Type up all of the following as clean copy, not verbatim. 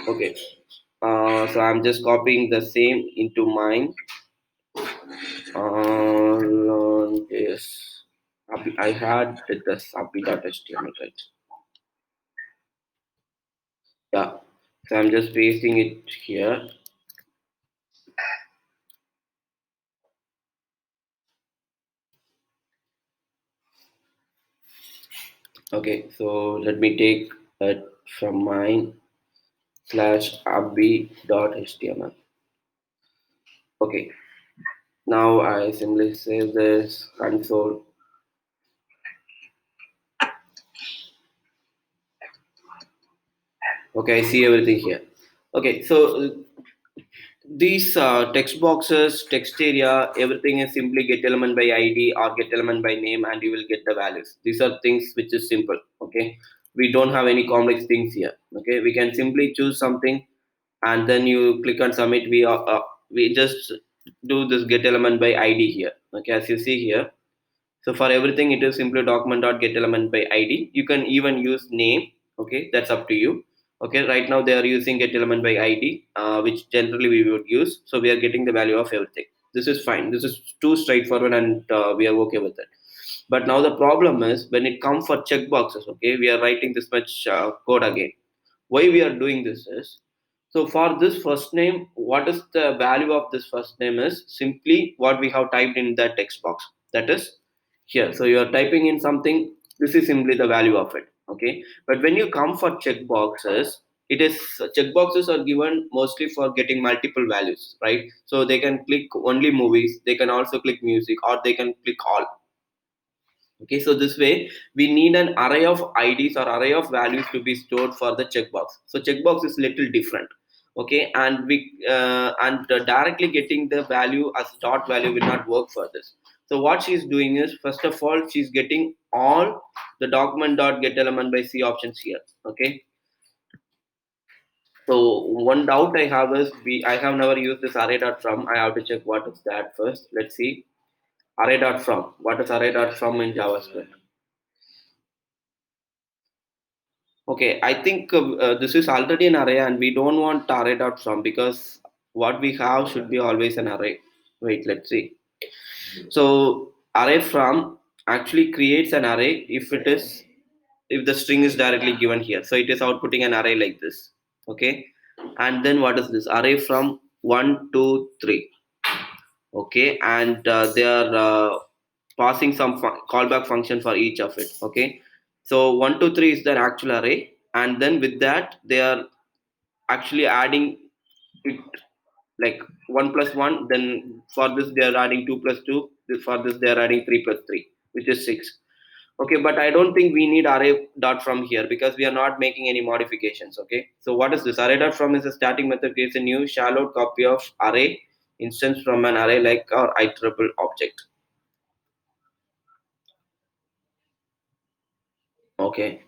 Okay. So I'm just copying the same into mine. Yes. I had this api.html, right? Yeah. So I'm just pasting it here. Okay. So let me take it from mine slash abi.html. Okay. Now I simply save this console. Okay, I see everything here. Okay, so these text boxes, text area, everything is simply get element by ID or get element by name, and you will get the values. These are things which is simple. Okay, we don't have any complex things here. Okay, we can simply choose something, and then you click on submit. We just do this get element by ID here. Okay, as you see here. So for everything, it is simply document.getElement by ID. You can even use name. Okay, that's up to you. Okay, right now they are using getElement by ID, which generally we would use. So we are getting the value of everything. This is fine. This is too straightforward, and we are okay with it. But now the problem is when it comes for checkboxes. Okay, we are writing this much code again. Why we are doing this is, so for this first name, what is the value of this first name is simply what we have typed in the text box. That is here. So you are typing in something. This is simply the value of it. Okay. But when you come for checkboxes, it is checkboxes are given mostly for getting multiple values, right? So they can click only movies. They can also click music, or they can click all. Okay, so this way we need an array of IDs or array of values to be stored for the checkbox. So checkbox is little different. Okay, and directly getting the value as dot value will not work for this. So what she's doing is, first of all, she's getting all the document dot get element by C options here. Okay, so one doubt I have is, I have never used this array dot from. I have to check what is that first. Let's see, array dot from. What is array dot from in JavaScript? Okay, I think this is already an array, and we don't want array dot from, because what we have should be always an array. Wait, let's see. So array from actually creates an array if the string is directly given here. So it is outputting an array like this. Okay, and then what is this? Array from 1, 2, 3. Okay, and they are passing some callback function for each of it. Okay, so 1, 2, 3 is their actual array, and then with that they are actually adding it, like 1 plus 1. Then for this they are adding 2 plus 2. For this they are adding 3 plus 3, which is 6. Okay, but I don't think we need array dot from here, because we are not making any modifications. Okay, so what is this? Array dot from is a static method, creates a new shallow copy of array instance from an array like our iterable object. Okay.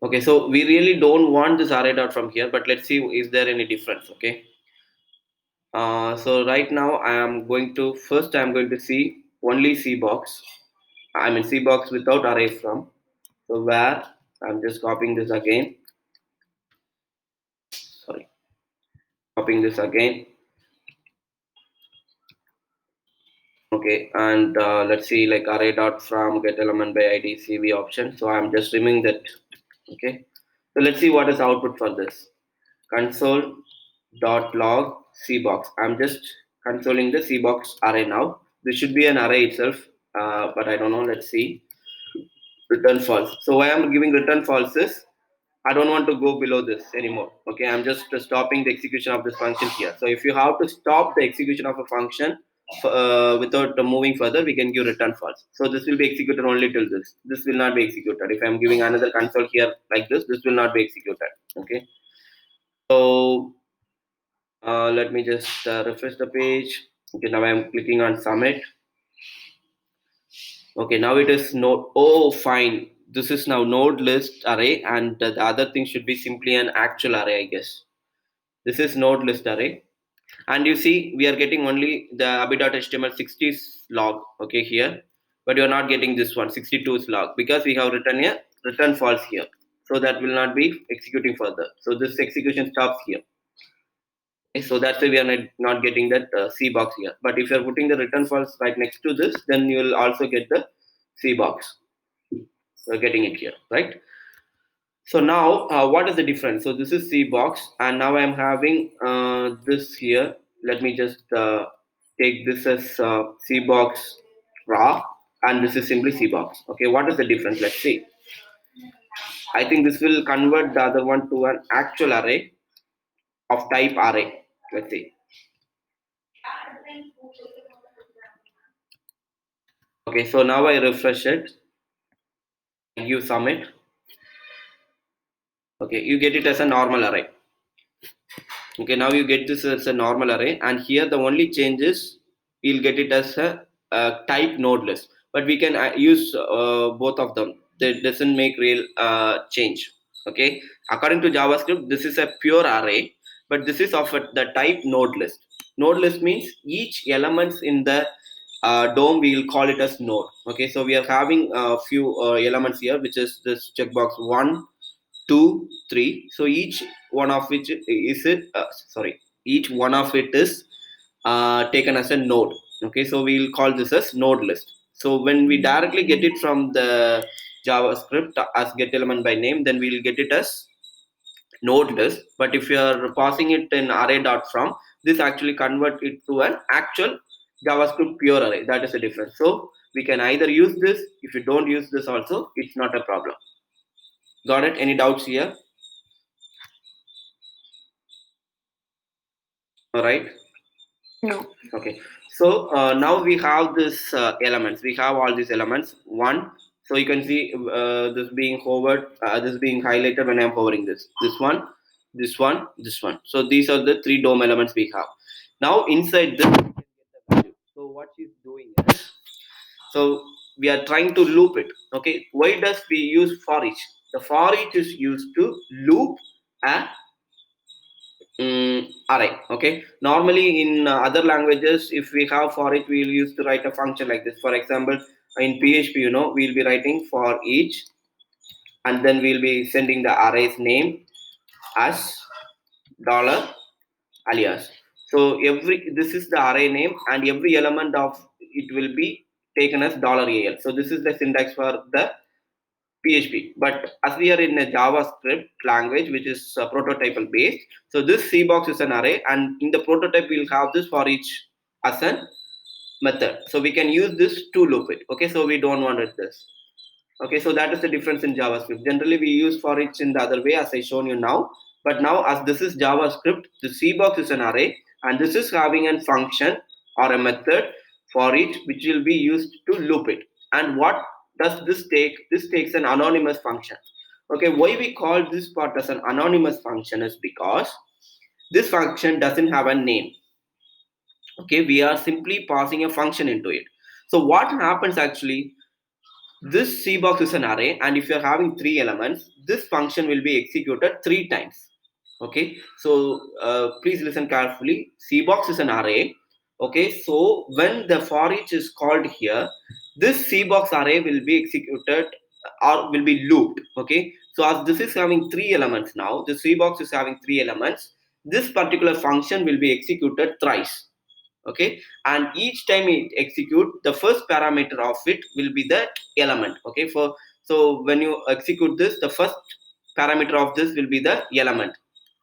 Okay, so we really don't want this array dot from here, but let's see, is there any difference? Okay. So right now I am going to see only C box. I mean C box without array from. So where I'm just copying this again. Sorry, copying this again. Okay, and let's see, like array dot from get element by ID CV option. So I'm just removing that. Okay, so let's see what is output for this. Console dot log cbox. I'm just consoling the cbox array now. This should be an array itself, but I don't know. Let's see. Return false. So why I'm giving return false is, I don't want to go below this anymore. Okay, I'm just stopping the execution of this function here. So if you have to stop the execution of a function without moving further, we can give return false. So this will be executed only till this. This will not be executed. If I'm giving another console here like this will not be executed. Okay. So let me just refresh the page. Okay, now I'm clicking on submit. Okay, now it is node. Oh, fine. This is now node list array, and the other thing should be simply an actual array, I guess. This is node list array, and you see we are getting only the abi.html 60 log. Okay, here, but you are not getting this one 62 log, because we have written a return false here. so that will not be executing further. So this execution stops here. Okay, so that's why we are not getting that C box here. But if you are putting the return false right next to this, then you will also get the C box. We're getting it here, right? So now, what is the difference? So this is C box, and now I'm having this here. Let me just take this as C box raw, and this is simply C box. Okay, what is the difference? Let's see. I think this will convert the other one to an actual array of type array. Let's see. Okay, so now I refresh it. You submit. Okay, you get it as a normal array. Okay, now you get this as a normal array, and here the only change is you'll get it as a type node list, but we can use both of them. That doesn't make real change. Okay, according to JavaScript, this is a pure array, but this is of the type node list. Node list means each elements in the DOM we will call it as node. Okay, so we are having a few elements here, which is this checkbox 1, 2, 3. So each one of which is it each one of it is taken as a node. Okay, so we'll call this as node list. So when we directly get it from the JavaScript as get element by name, then we'll get it as node list. But if you are passing it in array.from, this actually convert it to an actual JavaScript pure array. That is the difference. So we can either use this. If you don't use this also, it's not a problem. Got it? Any doubts here? All right. No. Okay. So now we have this elements. We have all these elements. One. So you can see this being hovered, this being highlighted when I'm hovering this. This one, this one, this one. So these are the three DOM elements we have. Now inside this, we can get the value. So what she's doing is, so we are trying to loop it. Okay. Why does we use for each? The for each is used to loop a array. Okay, normally in other languages, if we have for it, we'll use to write a function like this. For example, in PHP, we'll be writing for each, and then we'll be sending the array's name as dollar alias. So every this is the array name, and every element of it will be taken as $al. So this is the syntax for the PHP. But as we are in a JavaScript language, which is prototypal based, so this C box is an array, and in the prototype we'll have this for each as a method. So we can use this to loop it. Okay, so we don't want it this. Okay, so that is the difference in JavaScript. Generally, we use for each in the other way, as I shown you now. But now, as this is JavaScript, the C box is an array, and this is having a function or a method for each, which will be used to loop it. And what does this take? This takes an anonymous function. Okay, why we call this part as an anonymous function is because this function doesn't have a name. Okay, we are simply passing a function into it. So what happens actually? This C box is an array, and if you're having three elements, this function will be executed three times. Okay, so please listen carefully. C box is an array. Okay, so when the for each is called here, this C box array will be executed or will be looped. Okay, so as this is having three elements now, the C box is having three elements. This particular function will be executed thrice. Okay, and each time it execute, the first parameter of it will be the element. Okay, so when you execute this, the first parameter of this will be the element.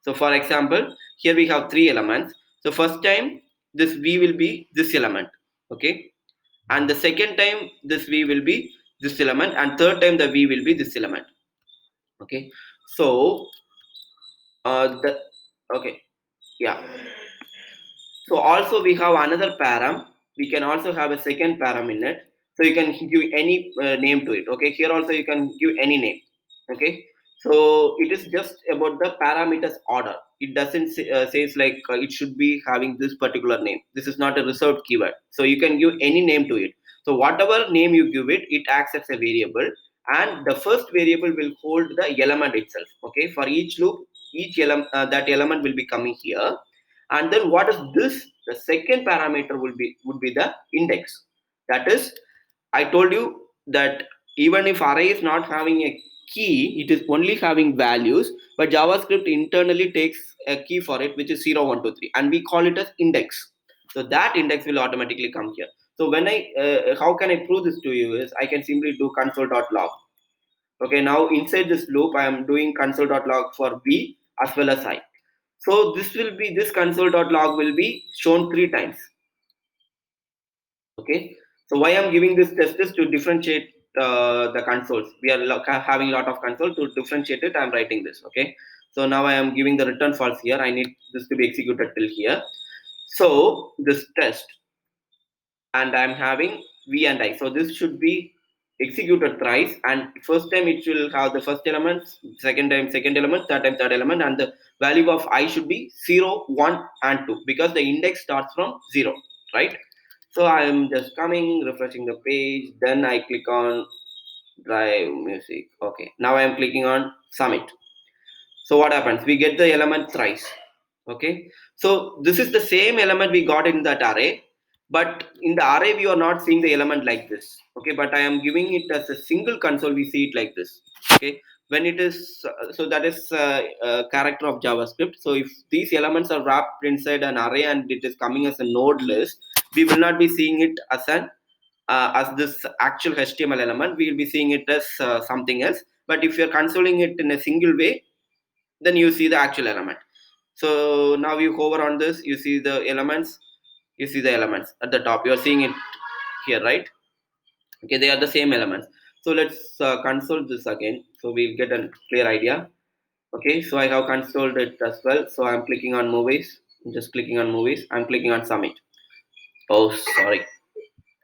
So for example, here we have three elements. So first time this v will be this element. Okay, and the second time this v will be this element, and third time the v will be this element. Okay, so the okay, yeah. So also we have another param. We can also have a second param in it. So you can give any name to it. Okay. Here also you can give any name. Okay. So it is just about the parameters order. It doesn't says like it should be having this particular name. This is not a reserved keyword. So you can give any name to it. So whatever name you give it, it acts as a variable, and the first variable will hold the element itself. Okay. For each loop, each element that element will be coming here, and then what is this? The second parameter would be the index. That is, I told you that even if array is not having a key, it is only having values, but JavaScript internally takes a key for it, which is 0, 1, 2, 3, and we call it as index. So that index will automatically come here. So when how can I prove this to you is I can simply do console.log. Okay, now inside this loop, I am doing console.log for B as well as I. So this console.log will be shown 3 times. Okay, so why I'm giving this test is to differentiate the consoles. We are having a lot of console. To differentiate it, I'm writing this. Okay, so now I am giving the return false here. I need this to be executed till here. So this test, and I'm having V and I. So this should be executed thrice, and first time it will have the first element, second time second element, third time third element, and the value of I should be 0, 1, and 2 because the index starts from 0, right? So I am just coming, refreshing the page, then I click on drive music. Okay, now I am clicking on submit. So what happens? We get the element thrice. Okay, so this is the same element we got in that array, but in the array we are not seeing the element like this. Okay, but I am giving it as a single console. We see it like this. Okay, when it is so that is a character of JavaScript. So if these elements are wrapped inside an array and it is coming as a node list, we will not be seeing it as this actual HTML element. We will be seeing it as something else. But if you are consoling it in a single way, then you see the actual element. So now you hover on this, you see the elements, at the top. You are seeing it here, right? Okay, they are the same elements. So let's console this again, so we'll get a clear idea. Okay, so I have consoled it as well. So I'm clicking on movies. I'm just clicking on movies. I'm clicking on submit. Oh, sorry.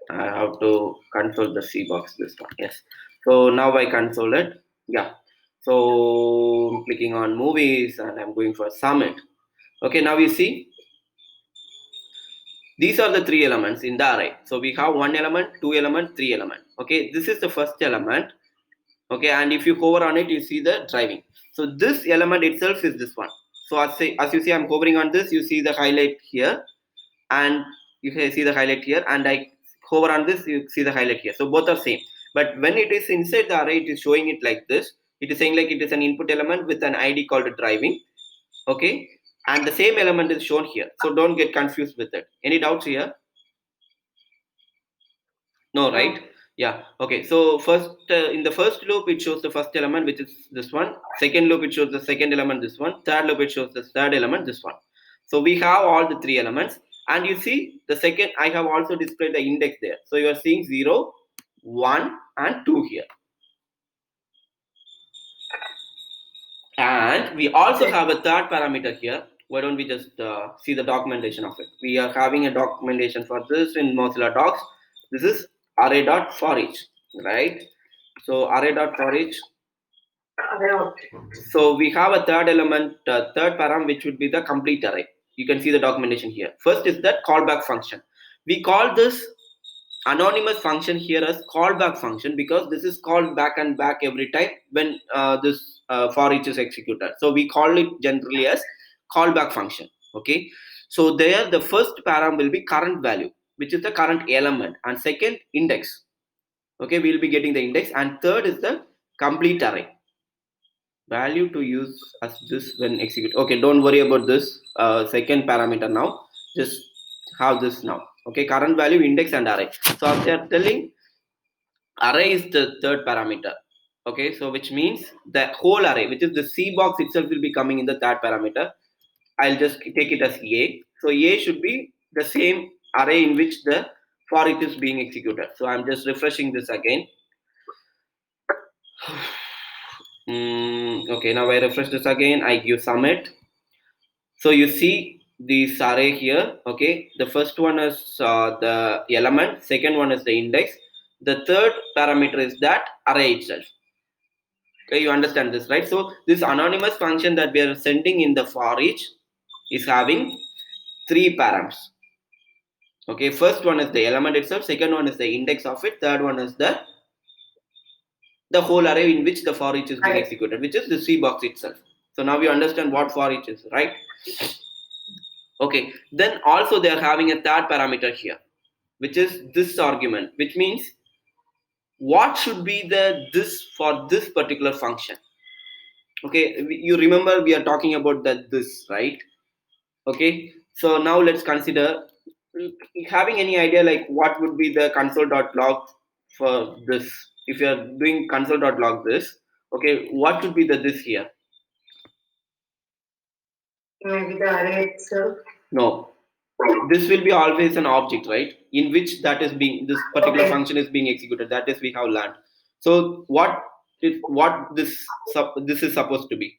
I have to console the C box this one. Yes. So now I console it. Yeah. So I'm clicking on movies and I'm going for submit. Okay, now you see these are the 3 elements in the array. So we have 1 element, 2 element, 3 element. Okay, this is the first element. Okay, and if you hover on it, you see the driving. So this element itself is this one. So as you see, I'm hovering on this, you see the highlight here, and you can see the highlight here, and I hover on this, you see the highlight here. So both are same. But when it is inside the array, it is showing it like this. It is saying like it is an input element with an ID called driving. Okay, and the same element is shown here. So don't get confused with it. Any doubts here? No, right? Yeah. Okay. So first, in the first loop, it shows the first element, which is this one. Second loop, it shows the second element, this one. Third loop, it shows the third element, this one. So we have all the 3 elements, and you see the second. I have also displayed the index there. So you are seeing 0, 1, and 2 here. And we also have a third parameter here. Why don't we just see the documentation of it? We are having a documentation for this in Mozilla Docs. This is array.forEach, right? So array.forEach. So we have a third element, third param, which would be the complete array. You can see the documentation here. First is the callback function. We call this anonymous function here as callback function because this is called back and back every time when this for each is executed. So we call it generally as callback function. Okay, so there the first param will be current value, which is the current element, and second index. Okay, we'll be getting the index, and third is the complete array value to use as this when execute. Okay, don't worry about this second parameter now. Just have this now. Okay, current value, index, and array. So they are telling array is the third parameter. Okay, so which means the whole array, which is the C box itself, will be coming in the third parameter. I'll just take it as A. So A should be the same array in which the for it is being executed. So I'm just refreshing this again. Okay, now I refresh this again. I give submit. So you see this array here. Okay, the first one is the element, second one is the index, the third parameter is that array itself. Okay, you understand this, right? So this anonymous function that we are sending in the for each is having 3 params. Okay, first one is the element itself, second one is the index of it, third one is the whole array in which the for each is being executed, which is the C box itself. So now you understand what for each is, right? Okay, then also they are having a third parameter here, which is this argument, which means what should be the this for this particular function. Okay, you remember we are talking about that this, right? Okay, so now let's consider, having any idea like what would be the console.log for this. If you are doing console.log this, okay, what would be the this here? Maybe the array itself. No, this will be always an object, right, in which that is being, this particular Okay. function is being executed. That is we have learned. So what this is supposed to be.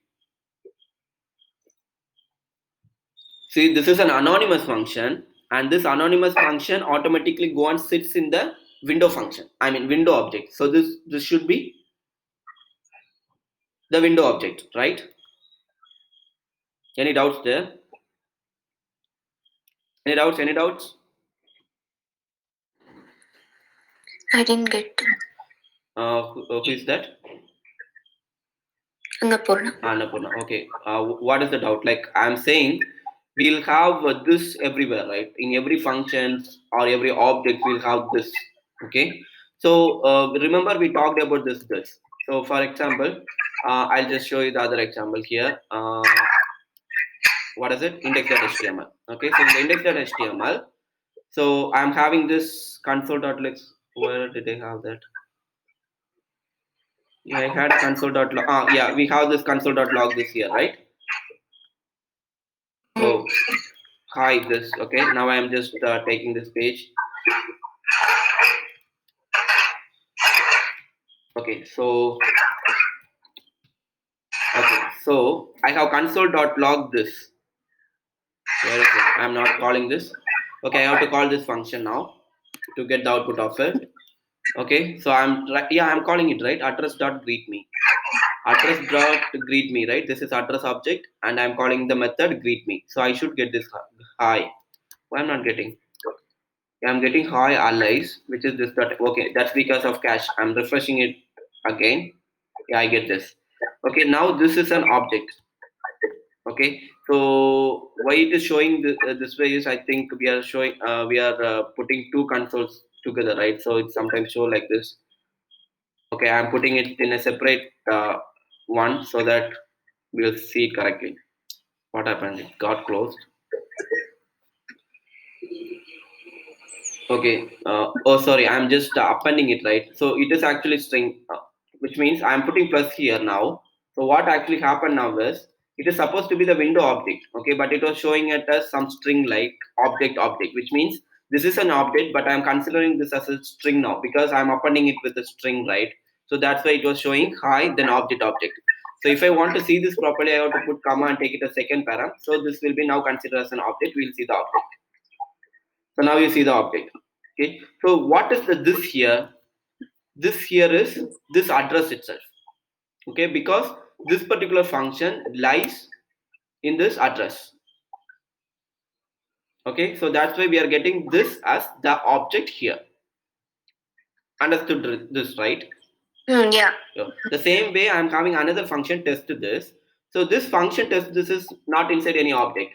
See, this is an anonymous function, and this anonymous function automatically go and sits in the window function. I mean window object. So this should be the window object, right? Any doubts there? Any doubts? Any doubts? I didn't get. Who is that? Annapurna. Annapurna. Okay. What is the doubt? Like I'm saying, we'll have this everywhere, right? In every functions or every object, we'll have this. Okay. So remember we talked about this. So for example, I'll just show you the other example here. What is it? Index.html. Okay. So in the index.html, so I'm having this console.log. Where did I have that? Yeah, I had console.log. Yeah, we have this console.log this here, right? So hi this. Okay, now I am just taking this page. Okay, so I have console.log this. Where is it? I'm not calling this. Okay, I have to call this function now to get the output of it. Okay, so I'm calling it, right, address.greetme. Address.greetme, right? This is address object, and I'm calling the method greetme. So I should get this hi. Why I'm not getting? I'm getting hi allies, which is this dot. Okay, that's because of cache. I'm refreshing it again. Yeah, I get this. Okay, now this is an object. Okay, so why it is showing this way is, I think we are showing we are putting two consoles together, right? So it sometimes show like this. Okay, I'm putting it in a separate one so that we'll see it correctly. What happened? It got closed. Okay. Oh, sorry. I'm just appending it, right? So it is actually string, which means I'm putting plus here now. So what actually happened now is, it is supposed to be the window object, okay, but it was showing it as some string like object, which means this is an object, but I'm considering this as a string now because I'm appending it with a string, right? So that's why it was showing hi then object. So if I want to see this properly, I have to put comma and take it a second param. So this will be now considered as an object. We'll see the object. So now you see the object. Okay. So what is the this here? This here is this address itself. Okay, because this particular function lies in this address. Okay, so that's why we are getting this as the object here. Understood this, right? Yeah. So the same way I'm having another function test this. So this function test this is not inside any object,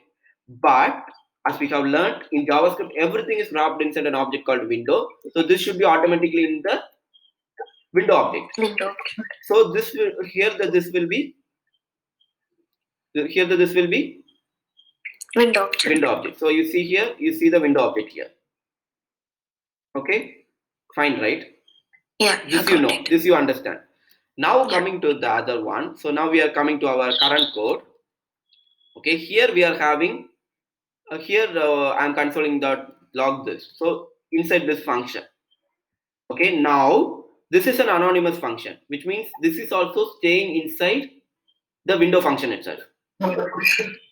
but as we have learned in JavaScript, everything is wrapped inside an object called window. So this should be automatically in the window object. So this will here that this will be here that this will be window object. Window object. So you see here, you see the window object here. Okay, fine, right? Yeah. This you know, this you understand. Now coming to the other one. So now we are coming to our current code. Okay, here we are having here I'm consoling dot log this. So inside this function. Okay, now this is an anonymous function, which means this is also staying inside the window function itself.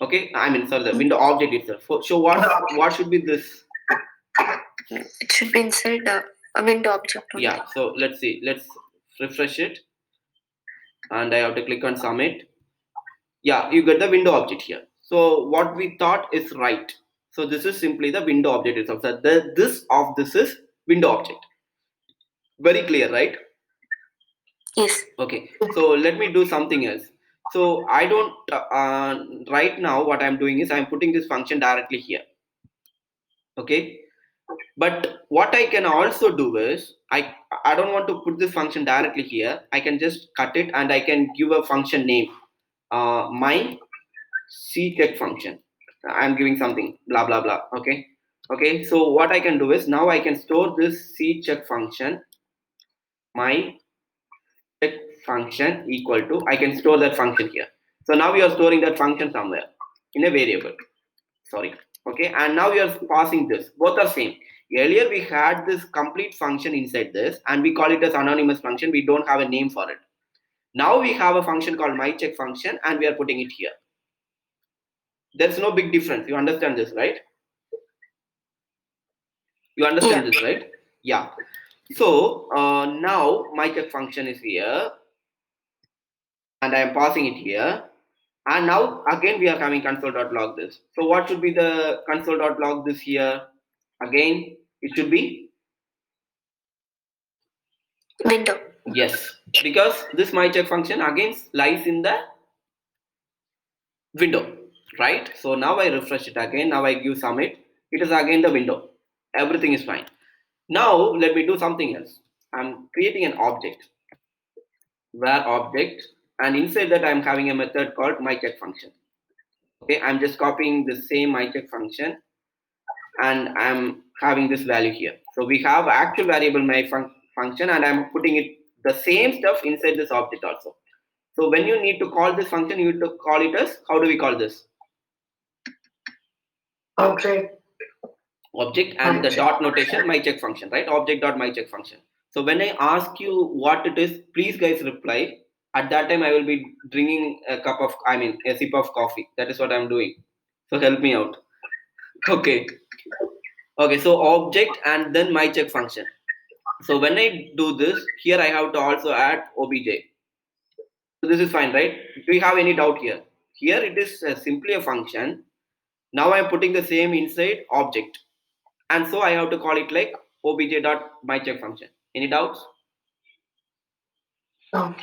Okay, I mean sorry, the window object itself. So what should be this? It should be inside a window object only. Yeah, so let's see. Let's refresh it, and I have to click on submit. Yeah, you get the window object here. So what we thought is right. So this is simply the window object itself. So this is window object. Very clear, right? Yes. Okay. So let me do something else. So I don't right now what I'm doing is I'm putting this function directly here. Okay. But what I can also do is I don't want to put this function directly here. I can just cut it and I can give a function name. My ccheck function. I'm giving something blah blah blah. Okay. So what I can do is now I can store this ccheck function. My check function equal to, I can store that function here. So now we are storing that function somewhere in a variable. Sorry. Okay, and now we are passing this. Both are same. Earlier we had this complete function inside this and we call it as anonymous function. We don't have a name for it. Now we have a function called myCheck function and we are putting it here. There's no big difference. You understand this, right? You understand this, right? Yeah. So now myCheck function is here and I am passing it here. And now again we are having console.log this. So what should be the console.log this here? Again, it should be window. yes, because this myCheck function again lies in the window, right? So now I refresh it again. Now I give submit. It is again the window. Everything is fine. Now let me do something else. I'm creating an object, where object, and inside that I'm having a method called myCheck function. Okay, I'm just copying the same myCheck function and I'm having this value here. So we have actual variable my function and I'm putting it the same stuff inside this object also. So when you need to call this function, you need to call it as, how do we call this? Object. Object and the dot notation myCheck function, right? Object dot myCheck function. So when I ask you what it is, please guys reply. At that time, I will be drinking a sip of coffee. That is what I'm doing. So help me out. Okay. Okay. So object and then myCheck function. So when I do this, here I have to also add obj. So this is fine, right? Do you have any doubt here? Here it is simply a function. Now I'm putting the same inside object. And so I have to call it like obj.myCheck function. Any doubts? No.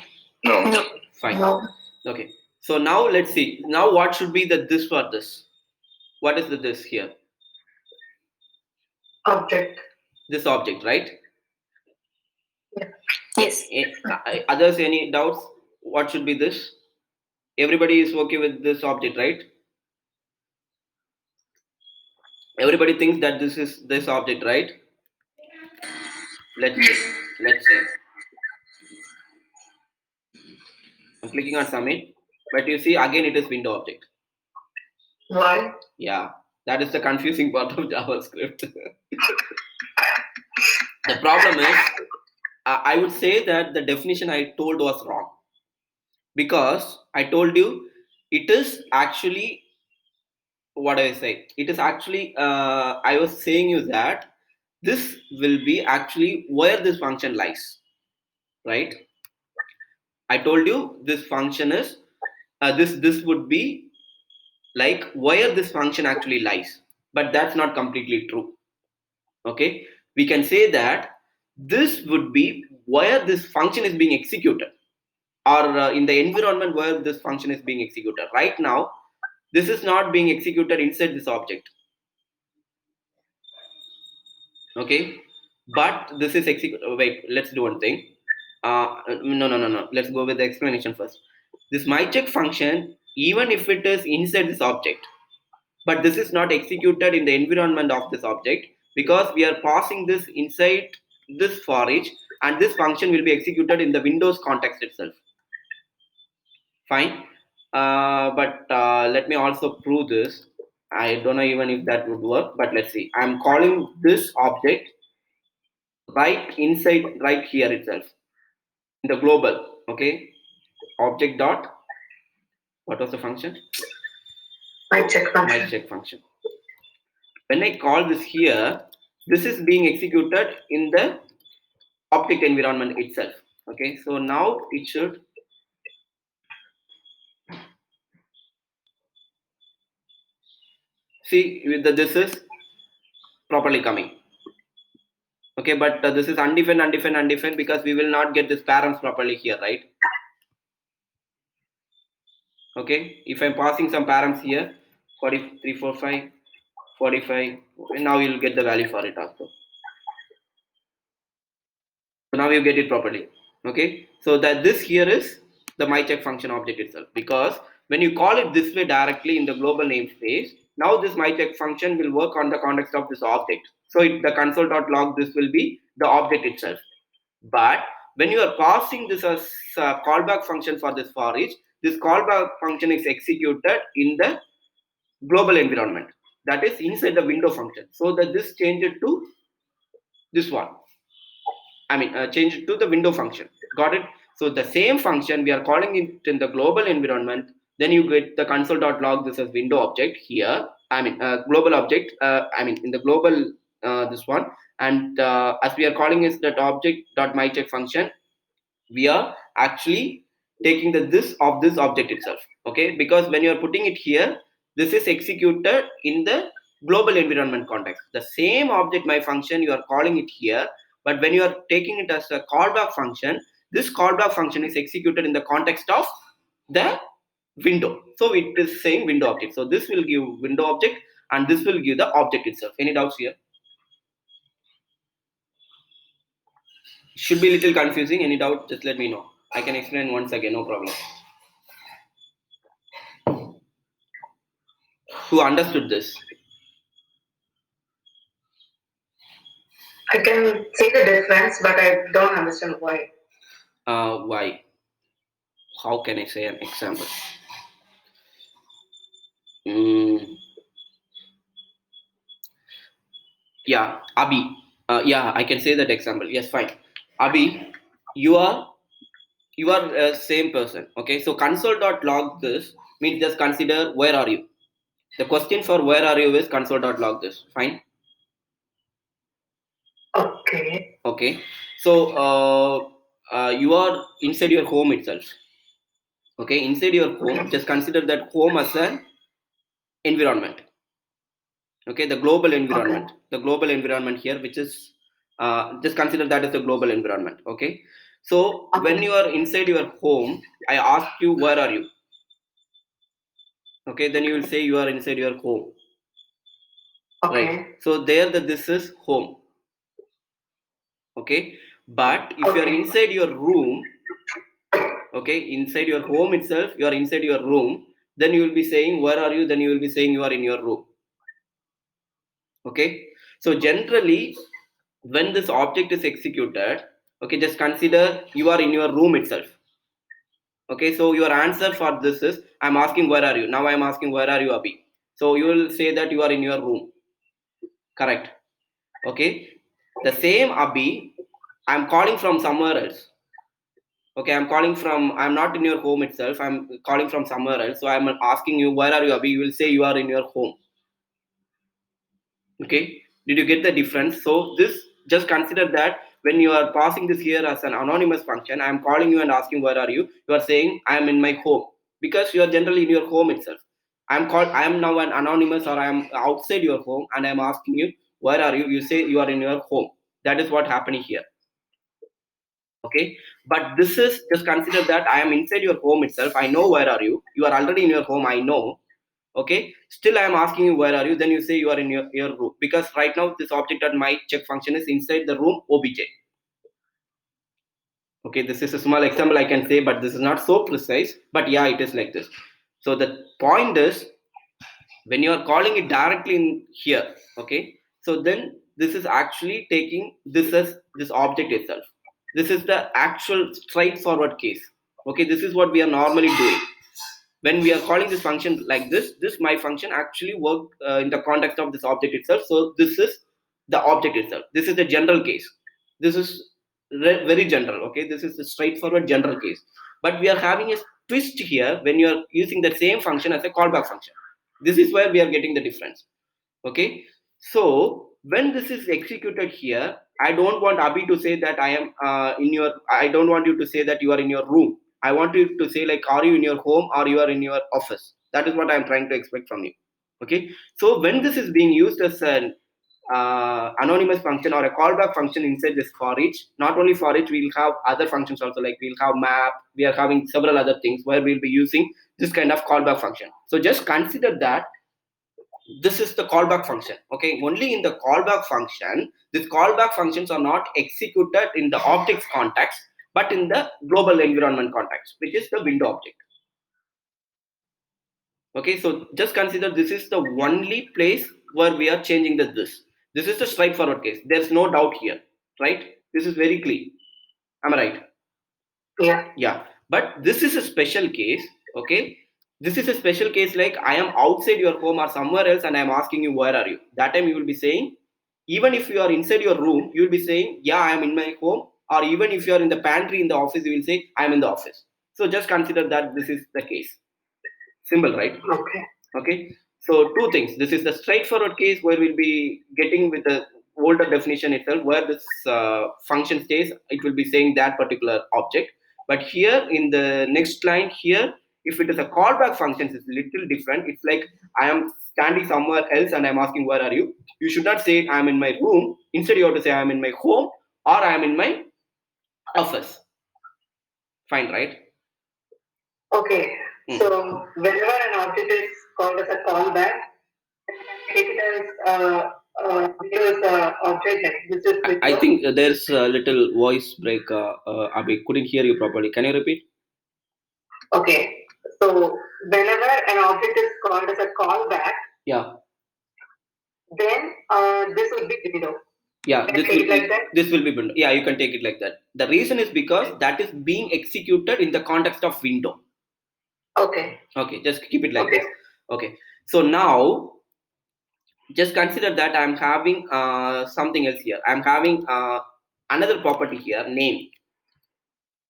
No. Fine. No. Okay. So now let's see. Now what should be the this for this? What is the this here? Object. This object, right? Yes. Others, any doubts? What should be this? Everybody is okay with this object, right? Everybody thinks that this is this object, right? Let's see. Let's see. I'm clicking on submit, but you see again it is window object. Why? Yeah, that is the confusing part of JavaScript. The problem is, I would say that the definition I told was wrong, because I told you it is actually, what do I say? It is actually, I was saying you that this will be actually where this function lies, right? I told you this function is this would be like where this function actually lies, but that's not completely true. Okay, we can say that this would be where this function is being executed, or in the environment where this function is being executed. Right now this is not being executed inside this object. Okay, but this is execute. Wait, let's do one thing. No, let's go with the explanation first. This myCheck function, even if it is inside this object, but this is not executed in the environment of this object, because we are passing this inside this for each, and this function will be executed in the Windows context itself. Fine. But let me also prove this. I don't know even if that would work, but let's see. I'm calling this object right inside, right here itself, in the global. Okay, object dot, what was the function? myCheck function. When I call this here, this is being executed in the object environment itself. Okay, so now it should see with the this is properly coming. Okay, but this is undefined because we will not get this params properly here, right? Okay, if I'm passing some params here, 4345, 45. Okay, now you'll get the value for it also. So now you get it properly. Okay, so that this here is the my check function object itself, because when you call it this way directly in the global namespace, now this my check function will work on the context of this object. So the console.log, this will be the object itself. But when you are passing this as a callback function for this for each, this callback function is executed in the global environment, that is inside the window function. So that this changed to this one, change it to the window function. Got it? So the same function we are calling it in the global environment. Then you get the console.log this as window object here. Global object. In the global this one, and as we are calling is that object dot my check function, we are actually taking the this of this object itself. Okay, because when you are putting it here, this is executed in the global environment context. The same object my function you are calling it here, but when you are taking it as a callback function, this callback function is executed in the context of the window. So it is same window object. So this will give window object and this will give the object itself. Any doubts here? Should be a little confusing. Any doubt, just let me know. I can explain once again, no problem. Who understood this? I can see the difference, but I don't understand why. Why? How can I say an example? Mm, yeah, Abhi. Yeah, I can say that example. Yes, fine. Abhi, you are same person. Okay, so console.log this means just consider where are you. The question for where are you is console.log this. Fine. Okay. Okay. So you are inside your home itself. Okay, inside your home, just consider that home as an environment. Okay, the global environment. Okay. The global environment here, which is just consider that as a global environment. Okay, so okay. When you are inside your home, I ask you where are you. Okay, then you will say you are inside your home. Okay. Right, so there this is home. Okay, but if you are inside your room, okay, inside your home itself, you are inside your room, then you will be saying where are you, then you will be saying you are in your room. Okay, so generally when this object is executed, okay, just consider you are in your room itself. Okay, so your answer for this is I'm asking where are you. Now I'm asking where are you, Abhi. So you will say that you are in your room. Correct. Okay, the same Abhi, I'm calling from somewhere else. Okay, I'm not in your home itself, I'm calling from somewhere else. So I'm asking you where are you, Abhi. You will say you are in your home. Okay, did you get the difference? So this, just consider that when you are passing this here as an anonymous function, I am calling you and asking where are you, you are saying I am in my home, because you are generally in your home itself. I am now an anonymous, or I am outside your home and I am asking you where are you, you say you are in your home. That is what happening here. Okay, but this is, just consider that I am inside your home itself. I know where are you, you are already in your home, I know. Okay, still I am asking you where are you, then you say you are in your room, because right now this object at my check function is inside the room obj. Okay, this is a small example I can say, but this is not so precise, but yeah, it is like this. So the point is, when you are calling it directly in here, okay, so then this is actually taking this as this object itself. This is the actual straightforward case. Okay, this is what we are normally doing when we are calling this function like this my function actually work in the context of this object itself. So this is the object itself. This is the general case. This is very general. Okay, this is a straightforward general case, but we are having a twist here when you are using the same function as a callback function. This is where we are getting the difference. Okay, so when this is executed here, I don't want Abhi to say that I am in your, I don't want you to say that you are in your room. I want you to say like, are you in your home or you are in your office? That is what I am trying to expect from you. Okay, so when this is being used as an anonymous function or a callback function inside this for each, not only for each, we'll have other functions also, like we'll have map, we are having several other things where we'll be using this kind of callback function. So just consider that this is the callback function. Okay, only in the callback function, these callback functions are not executed in the object's context, but in the global environment context, which is the window object. Okay, so just consider this is the only place where we are changing the this. This is the straightforward case. There's no doubt here, right? This is very clear. Am I right? Yeah. But this is a special case. Okay, this is a special case, like I am outside your home or somewhere else and I am asking you where are you. That time you will be saying, even if you are inside your room, you will be saying, yeah, I am in my home. Or even if you are in the pantry in the office, you will say, I am in the office. So just consider that this is the case. Simple, right? Okay, so two things. This is the straightforward case where we'll be getting with the older definition itself, where this function stays, it will be saying that particular object. But here in the next line here, if it is a callback function, it's a little different. It's like I am standing somewhere else and I'm asking where are you. You should not say I'm in my room. Instead, you have to say I'm in my home or I'm in my office. Fine, right? Okay. So whenever an object is called as a callback, take it as Windows object. Like this is I think there's a little voice break. Abhi, couldn't hear you properly. Can you repeat? Okay. So whenever an object is called as a callback, yeah, then this will be window. Yeah, this will be like this will be window. Yeah, you can take it like that. The reason is because that is being executed in the context of window. Okay. Okay, just keep it like this. Okay. So now just consider that I'm having something else here. I'm having another property here, name,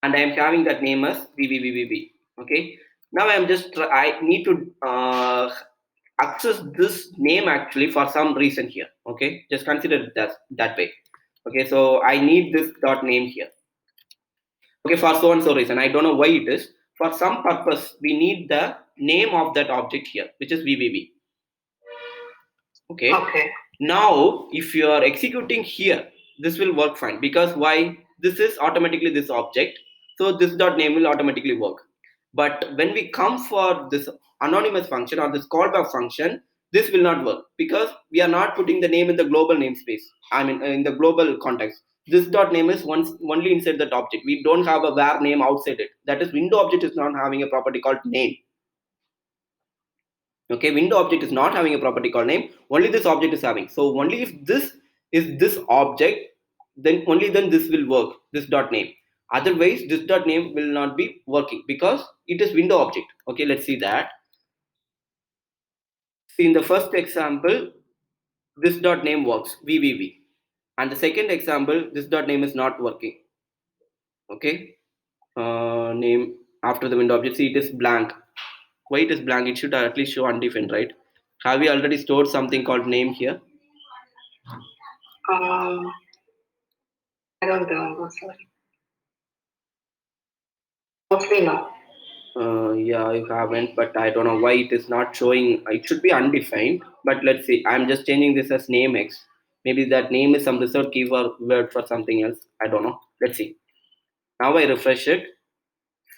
and I'm having that name as VVVVV. Okay. Now I'm just I need to access this name actually for some reason here. Okay. Just consider it that way. Okay. So I need this dot name here. Okay, for so and so reason. I don't know why it is. For some purpose, we need the name of that object here, which is VVV. Okay. Now, if you are executing here, this will work fine because why? This is automatically this object. So this dot name will automatically work. But when we come for this anonymous function or this callback function, this will not work because we are not putting the name in the global namespace. I mean, in the global context. This dot name is only inside that object. We don't have a var name outside it. That is, window object is not having a property called name. Okay, window object is not having a property called name, only this object is having. So only if this is this object, then only then this will work, this dot name. Otherwise this dot name will not be working because it is window object. Okay, let's see that. See, in the first example, this dot name works, VVV, and the second example, this dot name is not working. Okay, name after the window object, see, it is blank. Why it is blank? It should at least show undefined, right? Have we already stored something called name here? Um, I don't know. Sorry. Mostly no. Yeah, you haven't, but I don't know why it is not showing. It should be undefined, but let's see. I'm just changing this as name X. Maybe that name is some reserved keyword for something else. I don't know. Let's see. Now I refresh it.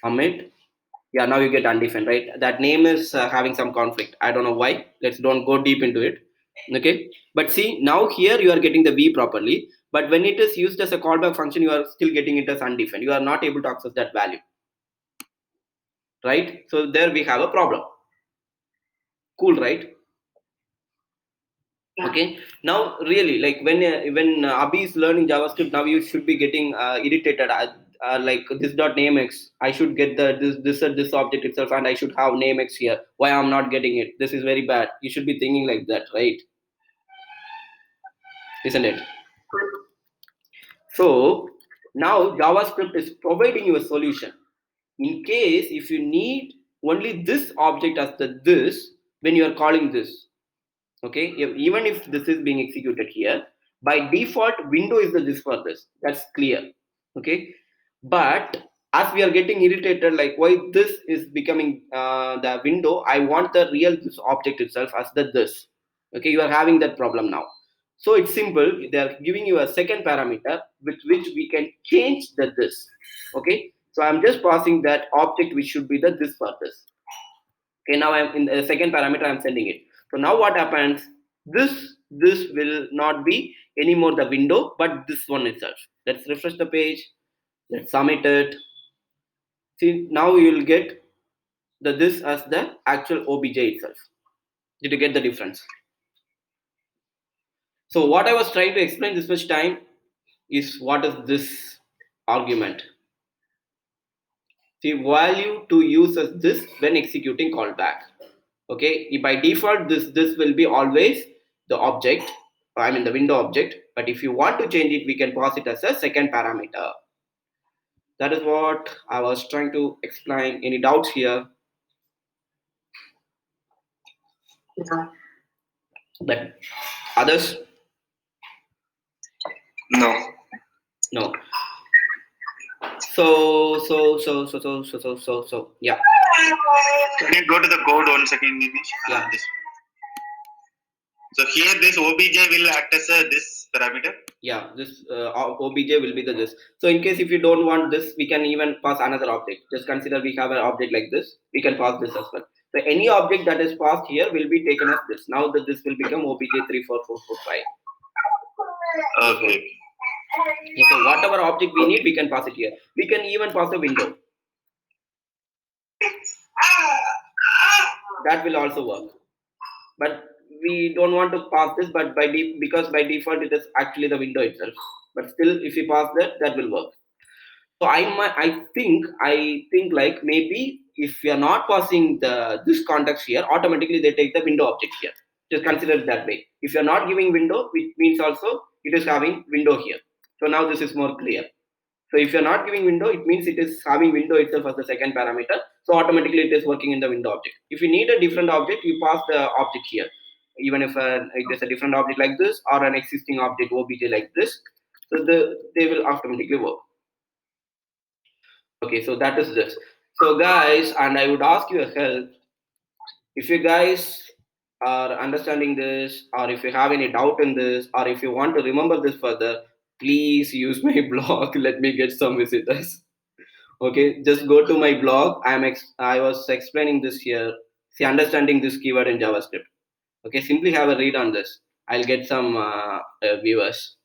Amit. Yeah, now you get undefined, right? That name is having some conflict. I don't know why. Let's don't go deep into it. Okay, but see, now here you are getting the V properly, but when it is used as a callback function, you are still getting it as undefined. You are not able to access that value, right? So there we have a problem. Cool, right? Yeah. Okay, now really, like when Abhi is learning JavaScript, now you should be getting irritated. Like this dot name X, I should get this object itself, and I should have name X here. Why I'm not getting it? This is very bad. You should be thinking like that, right? Isn't it? So now JavaScript is providing you a solution. In case if you need only this object as the this when you are calling this, okay, even if this is being executed here, by default window is the this for this. That's clear. Okay, but as we are getting irritated, like why this is becoming the window, I want the real this object itself as the this. Okay, you are having that problem now. So it's simple. They are giving you a second parameter with which we can change the this. Okay, so I'm just passing that object which should be the this for this. Okay, now I'm in the second parameter, I'm sending it. So now what happens? This will not be anymore the window, but this one itself. Let's refresh the page. Let's submit it. See, now you will get the this as the actual obj itself. Did you get the difference? So what I was trying to explain this much time is what is this argument. See, value to use as this when executing callback. Okay, by default this will be always the object, I mean the window object, but if you want to change it, we can pass it as a second parameter. That is what I was trying to explain. Any doubts here? No. But others? No. No. So yeah. Can you go to the code 1 second, Nimesh? Yeah. So here this obj will act as this parameter. Yeah, this obj will be the this. So in case if you don't want this, we can even pass another object. Just consider we have an object like this. We can pass this as well. So any object that is passed here will be taken as this. Now that this will become obj34445. Okay. So whatever object we need, we can pass it here. We can even pass a window. That will also work. But we don't want to pass this, but because by default it is actually the window itself. But still, if we pass that, that will work. So I think like maybe if we are not passing this context here, automatically they take the window object here. Just consider it that way. If you are not giving window, which means also it is having window here. So now this is more clear. So if you're not giving window, it means it is having window itself as the second parameter. So automatically it is working in the window object. If you need a different object, you pass the object here. Even if it is a different object like this or an existing object obj like this, so they will automatically work. Okay, so that is this. So guys, and I would ask you a help. If you guys are understanding this, or if you have any doubt in this, or if you want to remember this further, please use my blog. Let me get some visitors. Okay, just go to my blog. I was explaining this here. See, understanding this keyword in JavaScript. Okay, simply have a read on this. I'll get some viewers.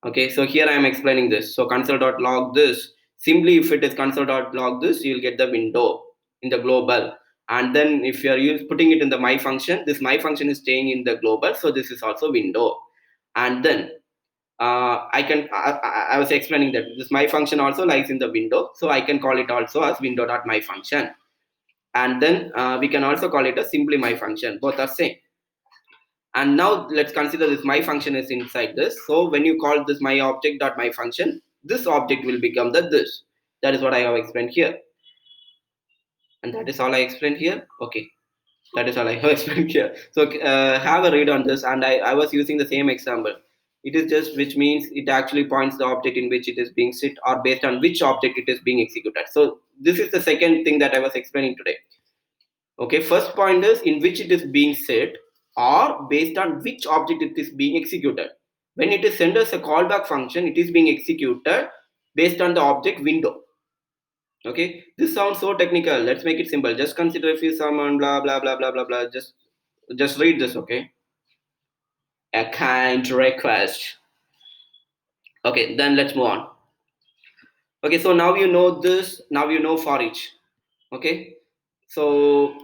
Okay, so here I am explaining this. So console.log this. Simply if it is console.log this, you'll get the window in the global. And then if you're putting it in the my function, this my function is staying in the global. So this is also window. And then I was explaining that this my function also lies in the window. So I can call it also as window.my function. And then we can also call it a simply my function. Both are same. And now let's consider this my function is inside this. So when you call this my object dot my function, this object will become the this. That is what I have explained here. And that is all I explained here. Okay, that is all I have explained here. So have a read on this. And I was using the same example. It is just which means it actually points the object in which it is being set or based on which object it is being executed. So this is the second thing that I was explaining today. Okay, first point is in which it is being set or based on which object it is being executed. When it is sent as a callback function, it is being executed based on the object window. Okay, this sounds so technical. Let's make it simple. Just consider if you summon blah blah blah blah blah blah. Just read this, okay? A kind request. Okay, then let's move on. Okay, so now you know this. Now you know for each. Okay, so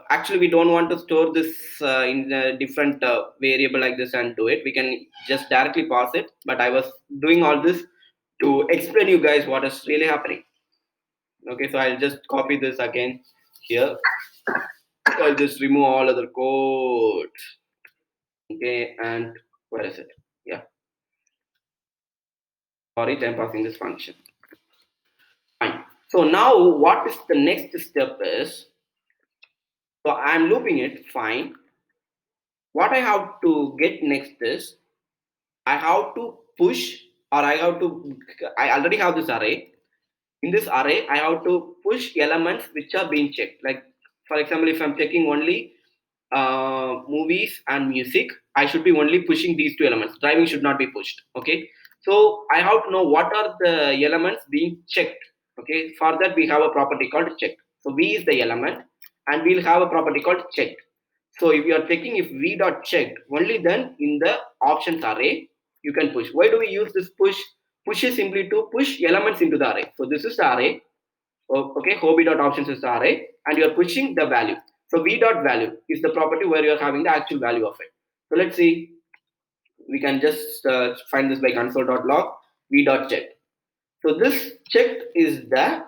actually we don't want to store this in a different variable like this and do it. We can just directly pass it, but I was doing all this to explain you guys what is really happening. Okay, so I'll just copy this again here. I'll just remove all other code. Okay, and where is it? Yeah, for it I'm passing this function. Fine. So now what is the next step is, so I'm looping it, fine. What I have to get next is I have to push, or I already have this array. In this array, I have to push elements which are being checked. Like, for example, if I'm checking only movies and music, I should be only pushing these two elements. Driving should not be pushed. Okay. So I have to know what are the elements being checked. Okay. For that, we have a property called checked. So V is the element, and we'll have a property called checked. So if you are checking if v dot checked, only then in the options array you can push. Why do we use this push? Push is simply to push elements into the array. So this is the array. Okay, hobby dot options is the array, and you are pushing the value. So v dot value is the property where you are having the actual value of it. So let's see. We can just find this by console.log v dot check. So this checked is the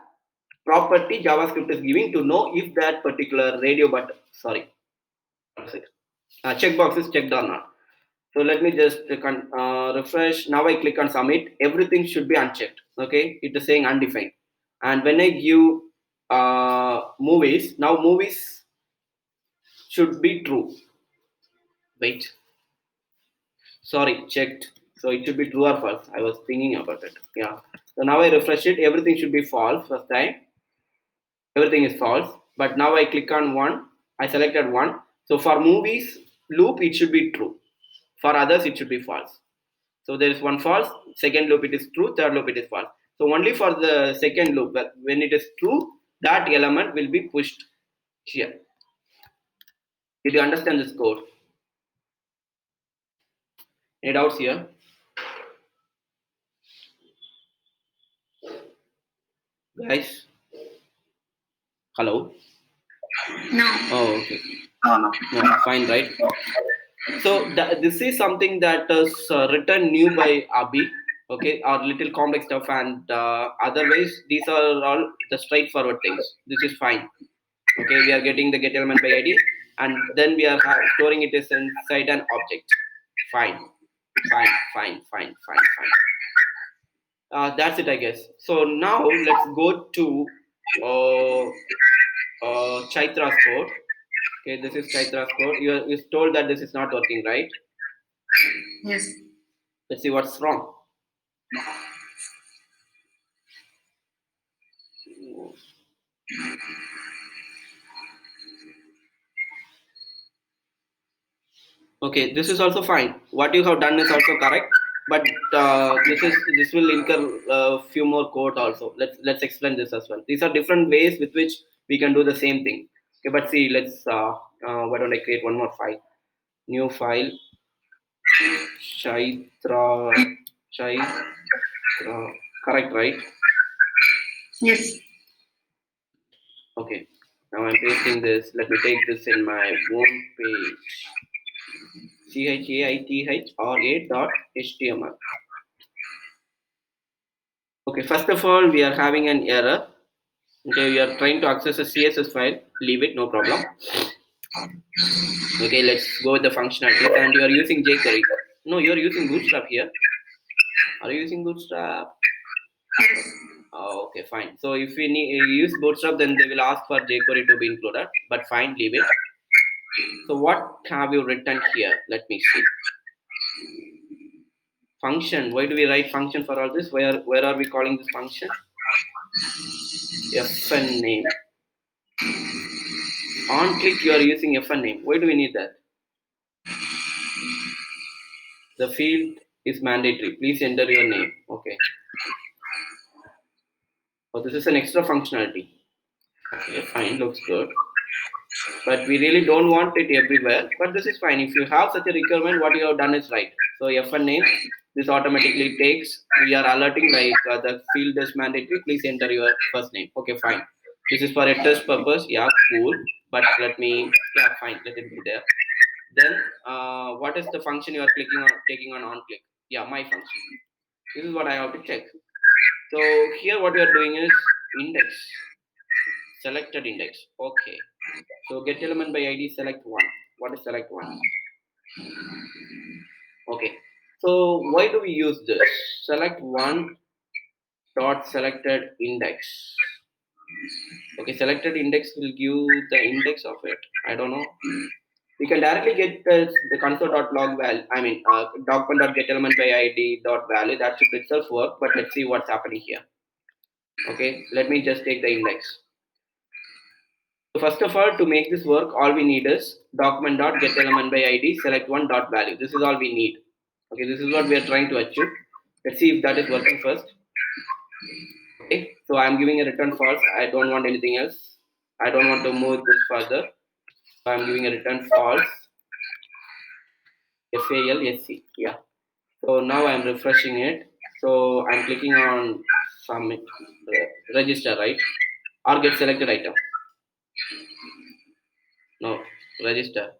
property JavaScript is giving to know if that particular radio button, sorry, checkbox is checked or not. So let me just refresh. Now I click on submit. Everything should be unchecked. Okay, it is saying undefined. And when I give movies, now movies should be true. Wait, sorry, checked. So it should be true or false. I was thinking about it. Yeah. So now I refresh it. Everything should be false first time. Everything is false. But now I click on one. I selected one. So for movies loop, it should be true. For others, it should be false. So there is one false, second loop it is true, third loop it is false. So only for the second loop, when it is true, that element will be pushed here. Did you understand this code? Any doubts here? Guys? Hello? No. Oh, okay. No. No, fine, right? So this is something that is written new by Abhi, okay, or little complex stuff, and otherwise these are all the straightforward things. This is fine. Okay, we are getting the get element by id, and then we are storing it as inside an object. Fine. That's it, I guess. So now let's go to Chaitra's code. Okay, this is Chaitra's code. You told that this is not working, right? Yes. Let's see what's wrong. Okay, this is also fine. What you have done is also correct, but this will incur a few more code also. Let's explain this as well. These are different ways with which we can do the same thing. Okay, but see, let's why don't I create one more file? New file. Chaitra. Correct, right? Yes. Okay. Now I'm pasting this. Let me take this in my home page. CHAITHRA.html. Okay, first of all, we are having an error. Okay, we are trying to access a CSS file. Leave it, no problem. Okay, let's go with the functionality. And you are using jQuery. No, you are using Bootstrap here. Are you using Bootstrap? Yes. Oh, okay, fine. So if we use Bootstrap, then they will ask for jQuery to be included. But fine, leave it. So what have you written here? Let me see. Function. Why do we write function for all this? Where are we calling this function? fn name. On click, you are using fn name. Why do we need that? The field is mandatory. Please enter your name. Okay. Oh, this is an extra functionality. Okay, fine, looks good. But we really don't want it everywhere. But this is fine. If you have such a requirement, what you have done is right. So fn name, this automatically takes. We are alerting like the field is mandatory. Please enter your first name. Okay, fine. This is for a test purpose. Yeah, cool. But let me. Yeah, fine. Let it be there. Then what is the function you are taking on click? Yeah, my function. This is what I have to check. So here what we are doing is index, selected index. Okay. So get element by id select one. What is select one? Okay. So why do we use this? Select one dot selected index. Okay, selected index will give the index of it. I don't know. We can directly get the console.log value. I mean, document.getElementById by id dot value. That should itself work. But let's see what's happening here. Okay, let me just take the index. So first of all, to make this work, all we need is document.getElementById select one dot value. This is all we need. Okay, this is what we are trying to achieve. Let's see if that is working first. Okay, so I'm giving a return false. I don't want anything else. I don't want to move this further. So I'm giving a return false. FALSC. Yeah. So now I'm refreshing it. So I'm clicking on submit, register, right? Or get selected item. No, register.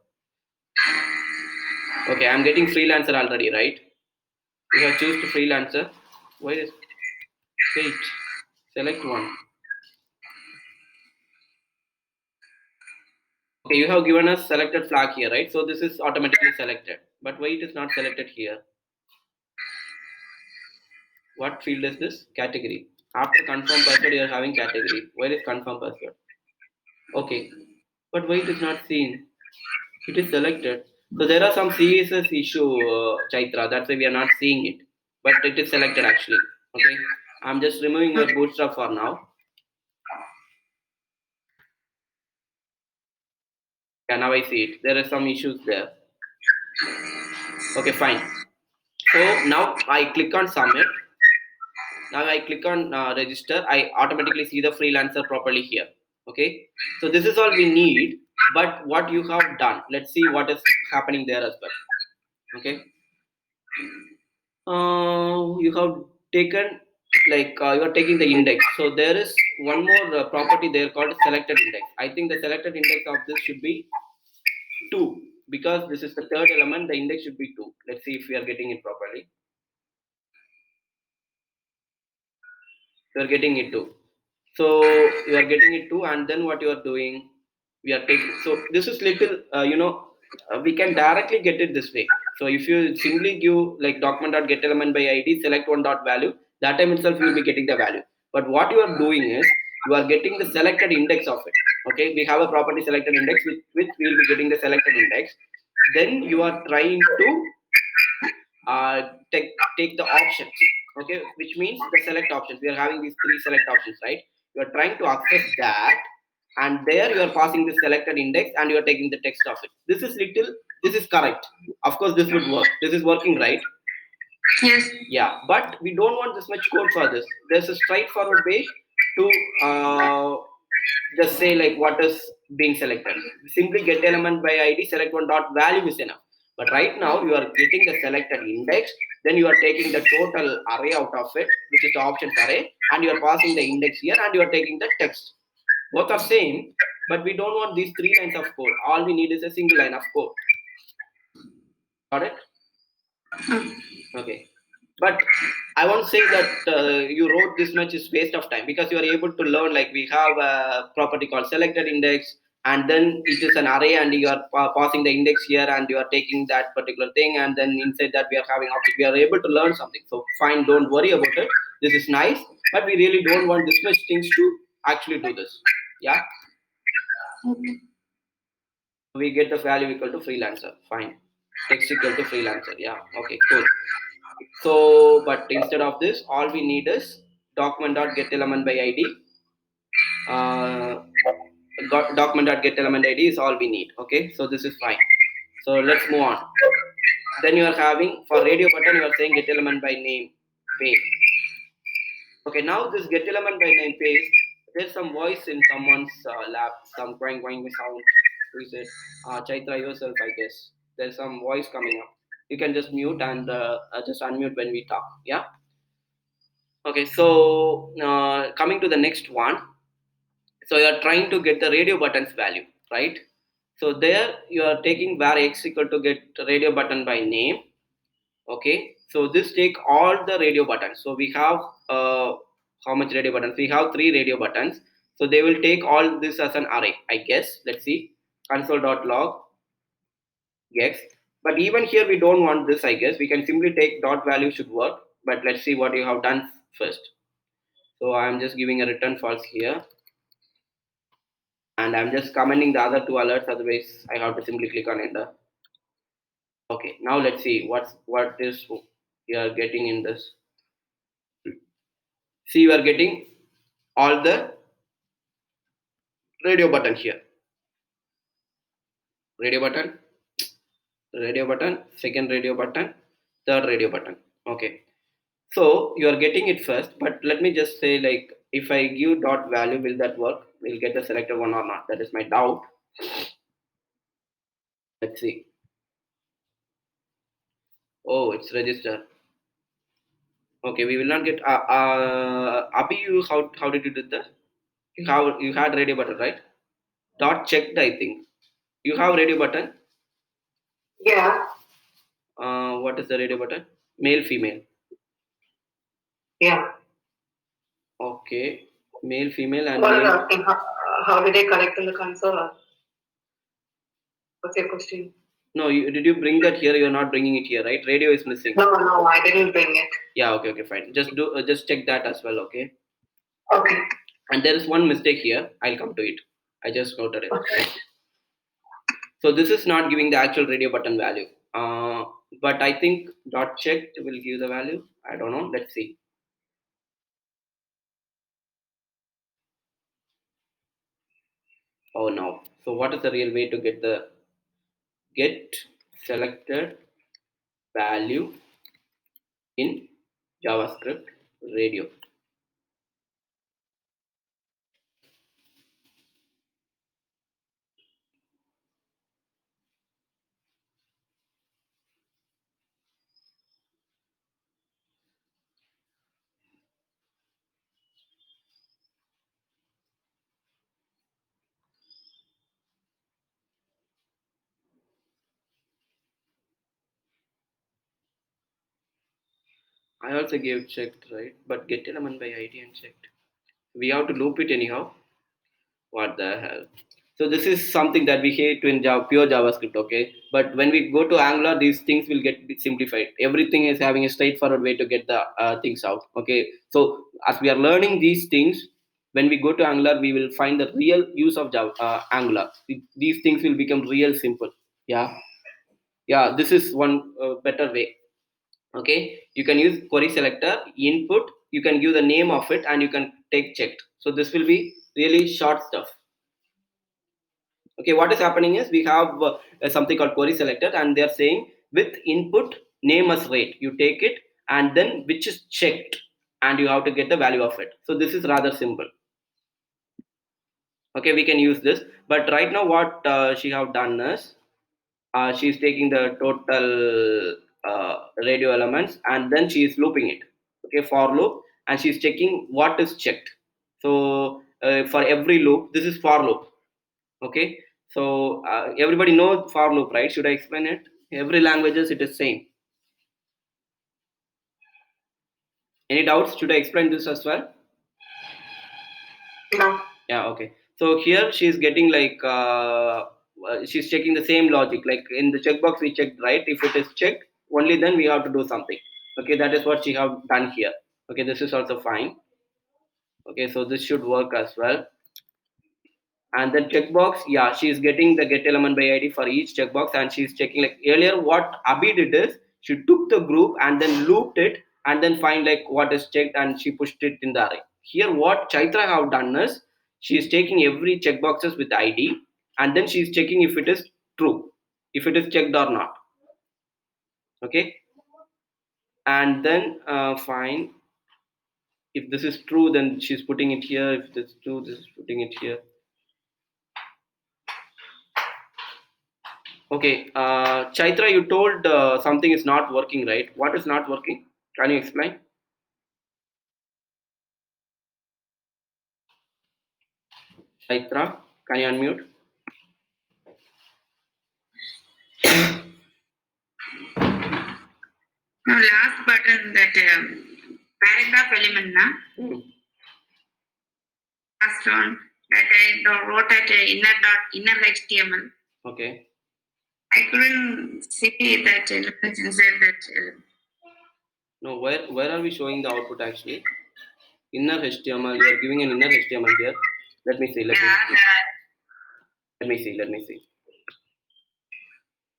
Okay, I'm getting freelancer already, right? You have choose to freelancer. Wait, wait. Select one. Okay, you have given us selected flag here, right? So this is automatically selected. But why it is not selected here? What field is this? Category. After confirm password, you are having category. Where is confirm password? Okay. But why it is not seen? It is selected. So there are some CSS issue, Chaitra. That's why we are not seeing it. But it is selected actually. Okay. I'm just removing your bootstrap for now. Yeah, now I see it. There are some issues there. Okay, fine. So now I click on submit. Now I click on register. I automatically see the freelancer properly here. Okay. So this is all we need. But what you have done, let's see what is happening there as well. Okay. You have taken you are taking the index. So there is one more property there called selected index. I think the selected index of this should be 2 because this is the third element. The index should be 2. Let's see if we are getting it properly. You are getting it too. So you are getting it too, and then what you are doing, we are taking. So this is little, we can directly get it this way. So if you simply give like document.getElementBy ID, select one dot value, that time itself you will be getting the value. But what you are doing is you are getting the selected index of it. Okay, we have a property selected index with which we will be getting the selected index. Then you are trying to take the options, okay, which means the select options. We are having these 3 select options, right? You are trying to access that, and there you are passing the selected index and you are taking the text of it. This is correct. Of course this would work. This is working, right? Yes. Yeah, but we don't want this much code for this. There's a straightforward way to just say like what is being selected. Simply get element by ID, select one dot value is enough. But right now you are getting the selected index, then you are taking the total array out of it, which is the options array, and you are passing the index here and you are taking the text. Both are same, but we don't want these 3 lines of code. All we need is a single line of code. Got it? Okay. But I won't say that you wrote this much is waste of time because you are able to learn. Like we have a property called selected index, and then it is an array, and you are passing the index here, and you are taking that particular thing, and then inside that we are having object. We are able to learn something. So fine, don't worry about it. This is nice, but we really don't want this much things to actually do this. Yeah. Okay. We get the value equal to freelancer. Fine. Text equal to freelancer. Yeah. Okay. Cool. So, but instead of this, all we need is document.getElementBy ID. Document.getElementID is all we need. Okay, so this is fine. So let's move on. Then you are having for radio button, you are saying get element by name page. Okay, now this get element by name page, there's some voice in someone's lab, some going sound. Who is it? Chaitra yourself, I guess. There's some voice coming up. You can just mute and just unmute when we talk. Yeah. Okay, so coming to the next one. So you are trying to get the radio buttons value, right? So there you are taking var x equal to get radio button by name. Okay, so this take all the radio buttons. So we have how much radio buttons? We have 3 radio buttons. So they will take all this as an array, I guess. Let's see. Console.log x. But even here we don't want this, I guess. We can simply take dot value should work. But let's see what you have done first. So I'm just giving a return false here. And I'm just commenting the other 2 alerts, otherwise I have to simply click on enter. Okay, now let's see what is you are getting in this. See, you are getting all the radio button here. Radio button, second radio button, third radio button. Okay. So you are getting it first, but let me just say like if I give dot value, will that work? We'll get the selected one or not. That is my doubt. Let's see. Oh, it's register. Okay, we will not get. Abhi, you how did you do that? You had radio button, right? Dot checked, I think. You have radio button. Yeah. What is the radio button? Male, female. Yeah. Okay, male, female, and What are you name. asking? How did I connect in the console? What's your question? No, did you bring that here? You're not bringing it here, right? Radio is missing. No, I didn't bring it. Yeah, okay, fine. Just check that as well, okay? Okay. And there is one mistake here. I'll come to it. I just noted it. Okay. So this is not giving the actual radio button value. But I think dot checked will give the value. I don't know. Let's see. Oh no. So what is the real way to get selected value in JavaScript radio? I also gave checked, right? But get element by ID and checked. We have to loop it anyhow. What the hell? So this is something that we hate in pure JavaScript, okay? But when we go to Angular, these things will get simplified. Everything is having a straightforward way to get the things out, okay? So as we are learning these things, when we go to Angular, we will find the real use of Angular. These things will become real simple. Yeah, yeah. This is one better way. Okay, you can use query selector input. You can give the name of it, and you can take checked. So this will be really short stuff. Okay, what is happening is we have something called query selector, and they are saying with input name as rate, you take it, and then which is checked, and you have to get the value of it. So this is rather simple. Okay, we can use this, but right now what she have done is she's taking the total radio elements, and then she is looping it. Okay, for loop, and she's checking what is checked. So for every loop, this is for loop. Okay, so everybody knows for loop, right? Should I explain it? Every languages it is same. Any doubts? Should I explain this as well? No. Yeah, okay. So here she's getting like she's checking the same logic. Like in the checkbox we checked, right? If it is checked, only then we have to do something. Okay, that is what she have done here. Okay, this is also fine. Okay, so this should work as well. And then checkbox, yeah, she's getting the get element by ID for each checkbox, and she's checking like earlier what Abhi did is she took the group and then looped it and then find like what is checked and she pushed it in the array. Here what Chaitra have done is she's taking every checkboxes with ID and then she's checking if it is true, if it is checked or not. Okay, and then fine, if this is true then she's putting it here, if this is true this is putting it here. Okay, Chaitra, you told something is not working, right? What is not working? Can you explain? Chaitra, can you unmute? No, last button that paragraph element, na? Hmm. Last one that I wrote at inner HTML. Okay. I couldn't see that element inside that. No, where are we showing the output actually? Inner HTML. You are giving an inner HTML here. Let me see. Let me see.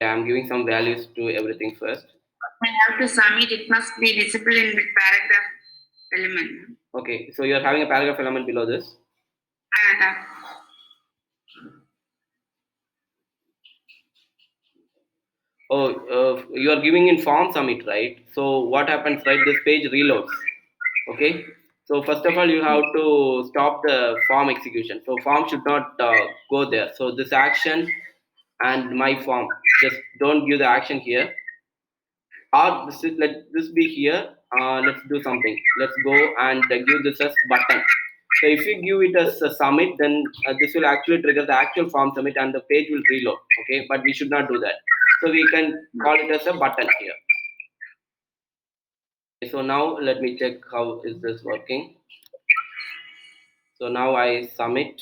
Yeah, I'm giving some values to everything first. I have to submit. It must be visible in the paragraph element. Okay, so you are having a paragraph element below this. And Oh, you are giving in form submit, right? So what happens, right? This page reloads. Okay. So first of all, you have to stop the form execution. So form should not go there. So this action and my form. Just don't give the action here. Or let this be here. Let's do something. Let's go and give this as button. So if you give it as a submit, then this will actually trigger the actual form submit and the page will reload. Okay, but we should not do that. So we can call it as a button here. Okay, so now let me check how is this working. So now I submit.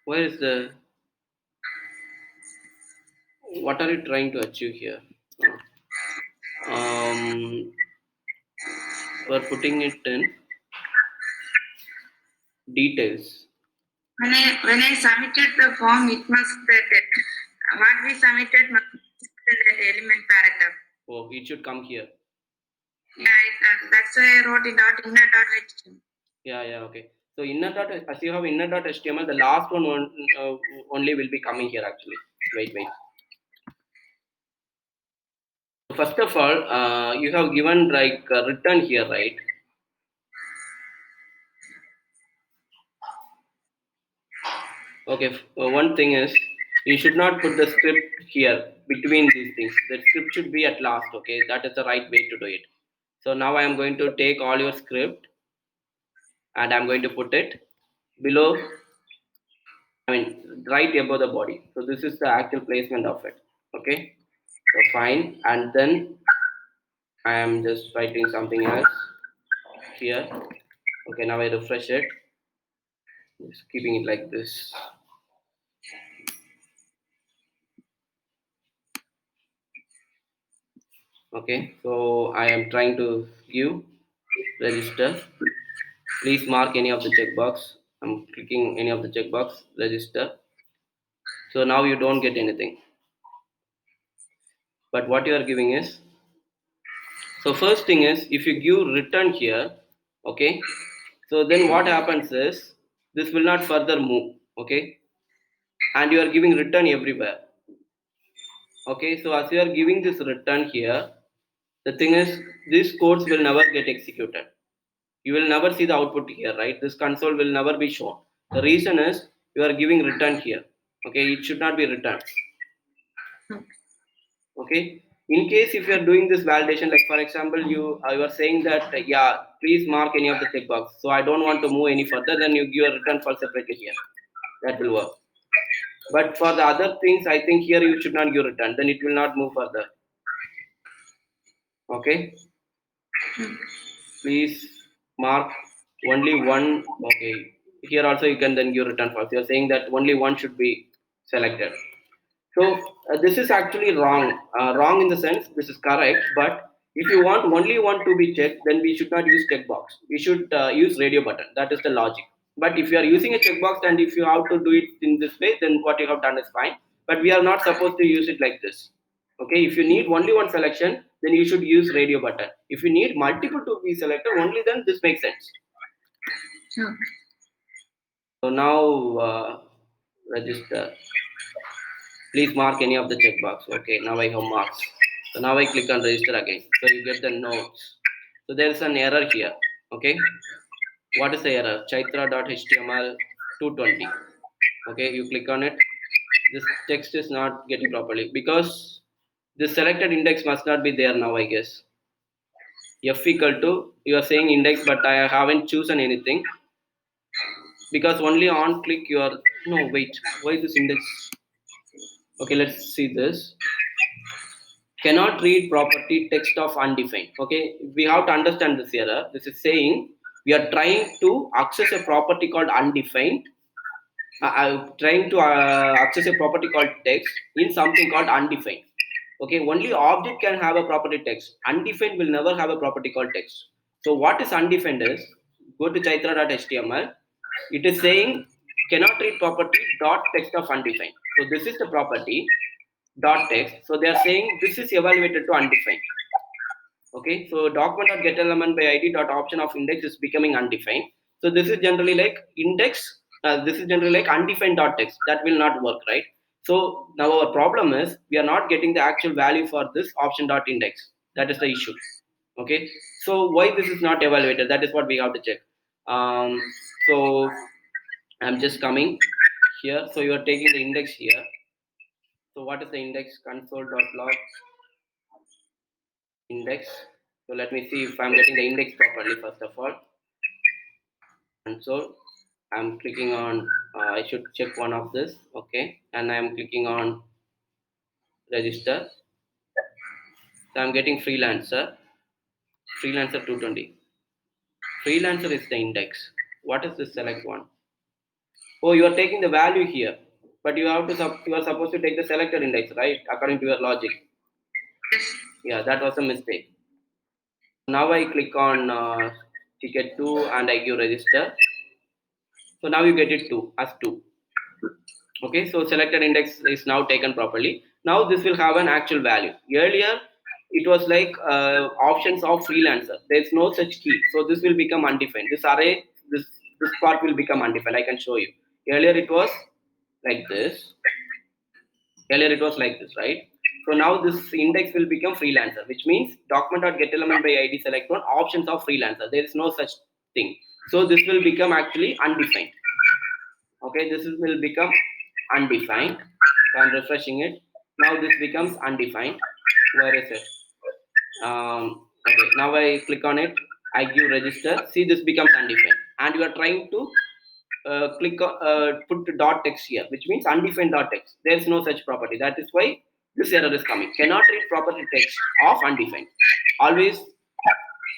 Where is the, what are you trying to achieve here? We're putting it in details. When I submitted the form, it must that what we submitted must be that element paragraph. Oh, it should come here. Yeah, that's why I wrote it out inner.html. Yeah, okay. So inner dot, as you have inner.html, the last one only will be coming here actually. Wait. First of all, you have given like return here, right? Okay. One thing is you should not put the script here between these things. The script should be at last. Okay, that is the right way to do it. So now I am going to take all your script and I'm going to put it below. I mean, right above the body. So this is the actual placement of it. Okay. So fine, and then I am just writing something else here. Okay, now I refresh it. Just keeping it like this. Okay, so I am trying to give register. Please mark any of the checkbox. I'm clicking any of the checkbox, register. So now you don't get anything. But what you are giving is, so first thing is if you give return here, okay, so then what happens is this will not further move, okay, and you are giving return everywhere. Okay, so as you are giving this return here, the thing is these codes will never get executed. You will never see the output here, right? This console will never be shown. The reason is you are giving return here. Okay, it should not be returned. Okay, in case if you are doing this validation, like for example, you are saying that yeah, please mark any of the checkbox. So I don't want to move any further. Then you give a return for separately here. That will work. But for the other things, I think here you should not give return. Then it will not move further. Okay, please mark only one. Okay, here also you can then give return false. You're saying that only one should be selected. So this is actually wrong. Wrong in the sense this is correct, but if you want only one to be checked, then we should not use checkbox. We should use radio button. That is the logic. But if you are using a checkbox and if you have to do it in this way, then what you have done is fine. But we are not supposed to use it like this. Okay, if you need only one selection, then you should use radio button. If you need multiple to be selected, only then this makes sense. So now register. Please mark any of the checkbox. Okay, now I have marks. So now I click on register again. So you get the notes. So there is an error here. Okay, what is the error? Chaitra.html 220. Okay, you click on it. This text is not getting properly because the selected index must not be there now, I guess. F equal to, you are saying index, but I haven't chosen anything because only on click you are, no, wait, why this index? Okay, let's see this. Cannot read property text of undefined. Okay, we have to understand this error. This is saying we are trying to access a property called undefined. I'm trying to access a property called text in something called undefined. Okay, only object can have a property text. Undefined will never have a property called text. So what is undefined is, go to chaitra.html. It is saying cannot read property dot text of undefined. So this is the property dot text. So they are saying this is evaluated to undefined. Okay, so document.getElementById dot option of index is becoming undefined. So this is generally like index. This is generally like undefined dot text. That will not work, right? So now our problem is we are not getting the actual value for this option dot index. That is the issue. Okay. So why this is not evaluated? That is what we have to check. So I'm just coming here. So you are taking the index here. So what is the index? Console.log index. So let me see if I'm getting the index properly first of all. Console. I'm clicking on. I should check one of this. Okay, and I'm clicking on register. So I'm getting freelancer. Freelancer 220. Freelancer is the index. What is this select one? Oh, you are taking the value here, but you have to. You are supposed to take the selected index, right? According to your logic. Yes. Yeah, that was a mistake. Now I click on ticket 2 and I give register. So now you get it 2 as 2. Okay, so selected index is now taken properly. Now this will have an actual value. Earlier it was like options of freelancer. There's no such key. So this will become undefined. This array, this part will become undefined. I can show you. Earlier it was like this. Earlier it was like this, right? So now this index will become freelancer, which means document.getElementBy ID select one options of freelancer. There is no such thing. So this will become actually undefined. Okay, will become undefined. So I'm refreshing it. Now this becomes undefined. Where is it? Okay, now I click on it. I give register. See, this becomes undefined, and you are trying to put the dot text here, which means undefined dot text. There is no such property. That is why this error is coming. Cannot read property text of undefined. Always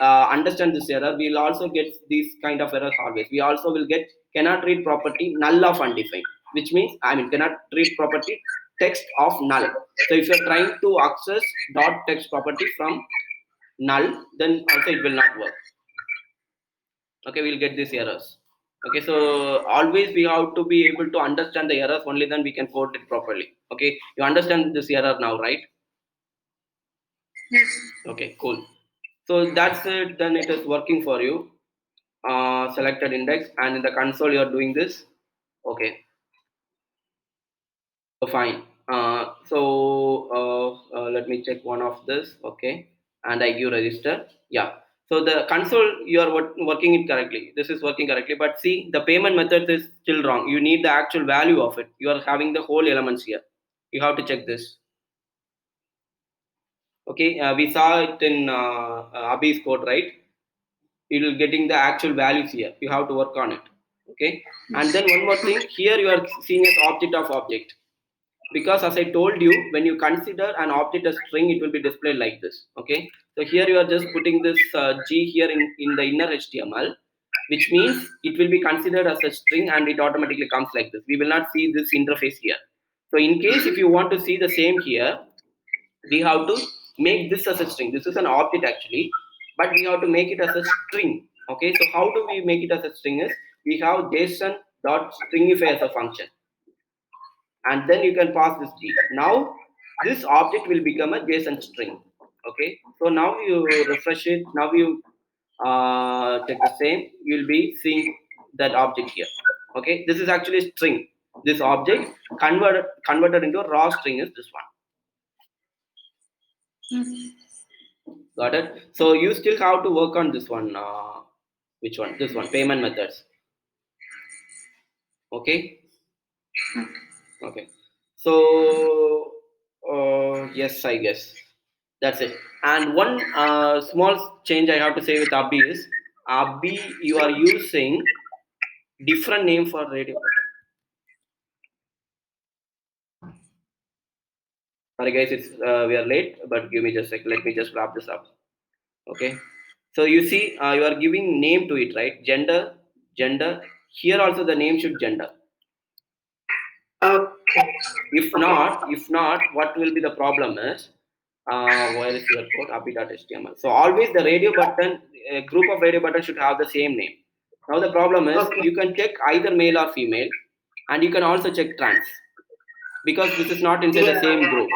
understand this error. We'll also get these kind of errors always. We also will get cannot read property null of undefined, which means cannot read property text of null. So if you're trying to access dot text property from null, then also it will not work. Okay, we'll get these errors. Okay, so always we have to be able to understand the errors, only then we can code it properly. Okay, you understand this error now, right? Yes. Okay, cool. So that's it, then it is working for you. Selected index, and in the console you are doing this. Okay, so fine. Let me check one of this. Okay, and I give register. Yeah, so the console you are working it correctly. This is working correctly, but see the payment method is still wrong. You need the actual value of it. You are having the whole elements here. You have to check this. Okay, we saw it in Abhi's code, right? You will getting the actual values here. You have to work on it. Okay, and then one more thing here, you are seeing as object of object, because as I told you, when you consider an object as string, it will be displayed like this. Okay, so here you are just putting this g here in the inner HTML, which means it will be considered as a string and it automatically comes like this. We will not see this interface here. So in case if you want to see the same here, we have to make this as a string. This is an object actually, but we have to make it as a string. Okay, so how do we make it as a string is we have JSON dot stringify as a function, and then you can pass this g. Now this object will become a JSON string. Okay, so now you refresh it. Now you check the same. You will be seeing that object here. Okay, this is actually a string. This object converted into a raw string is this one. Got it? So you still have to work on this one. Which one? This one, payment methods. Okay. Okay. So yes, I guess that's it. And one small change I have to say with Abhi is Abhi, you are using different name for radio. Sorry guys, it's we are late, but give me just a sec. Let me just wrap this up. Okay. So you see, you are giving name to it, right? Gender. Here also the name should gender. Okay. If not, what will be the problem is, where is your code? Api.html. So always the radio button, a group of radio buttons should have the same name. Now the problem is you can check either male or female, and you can also check trans, because this is not inside the same group.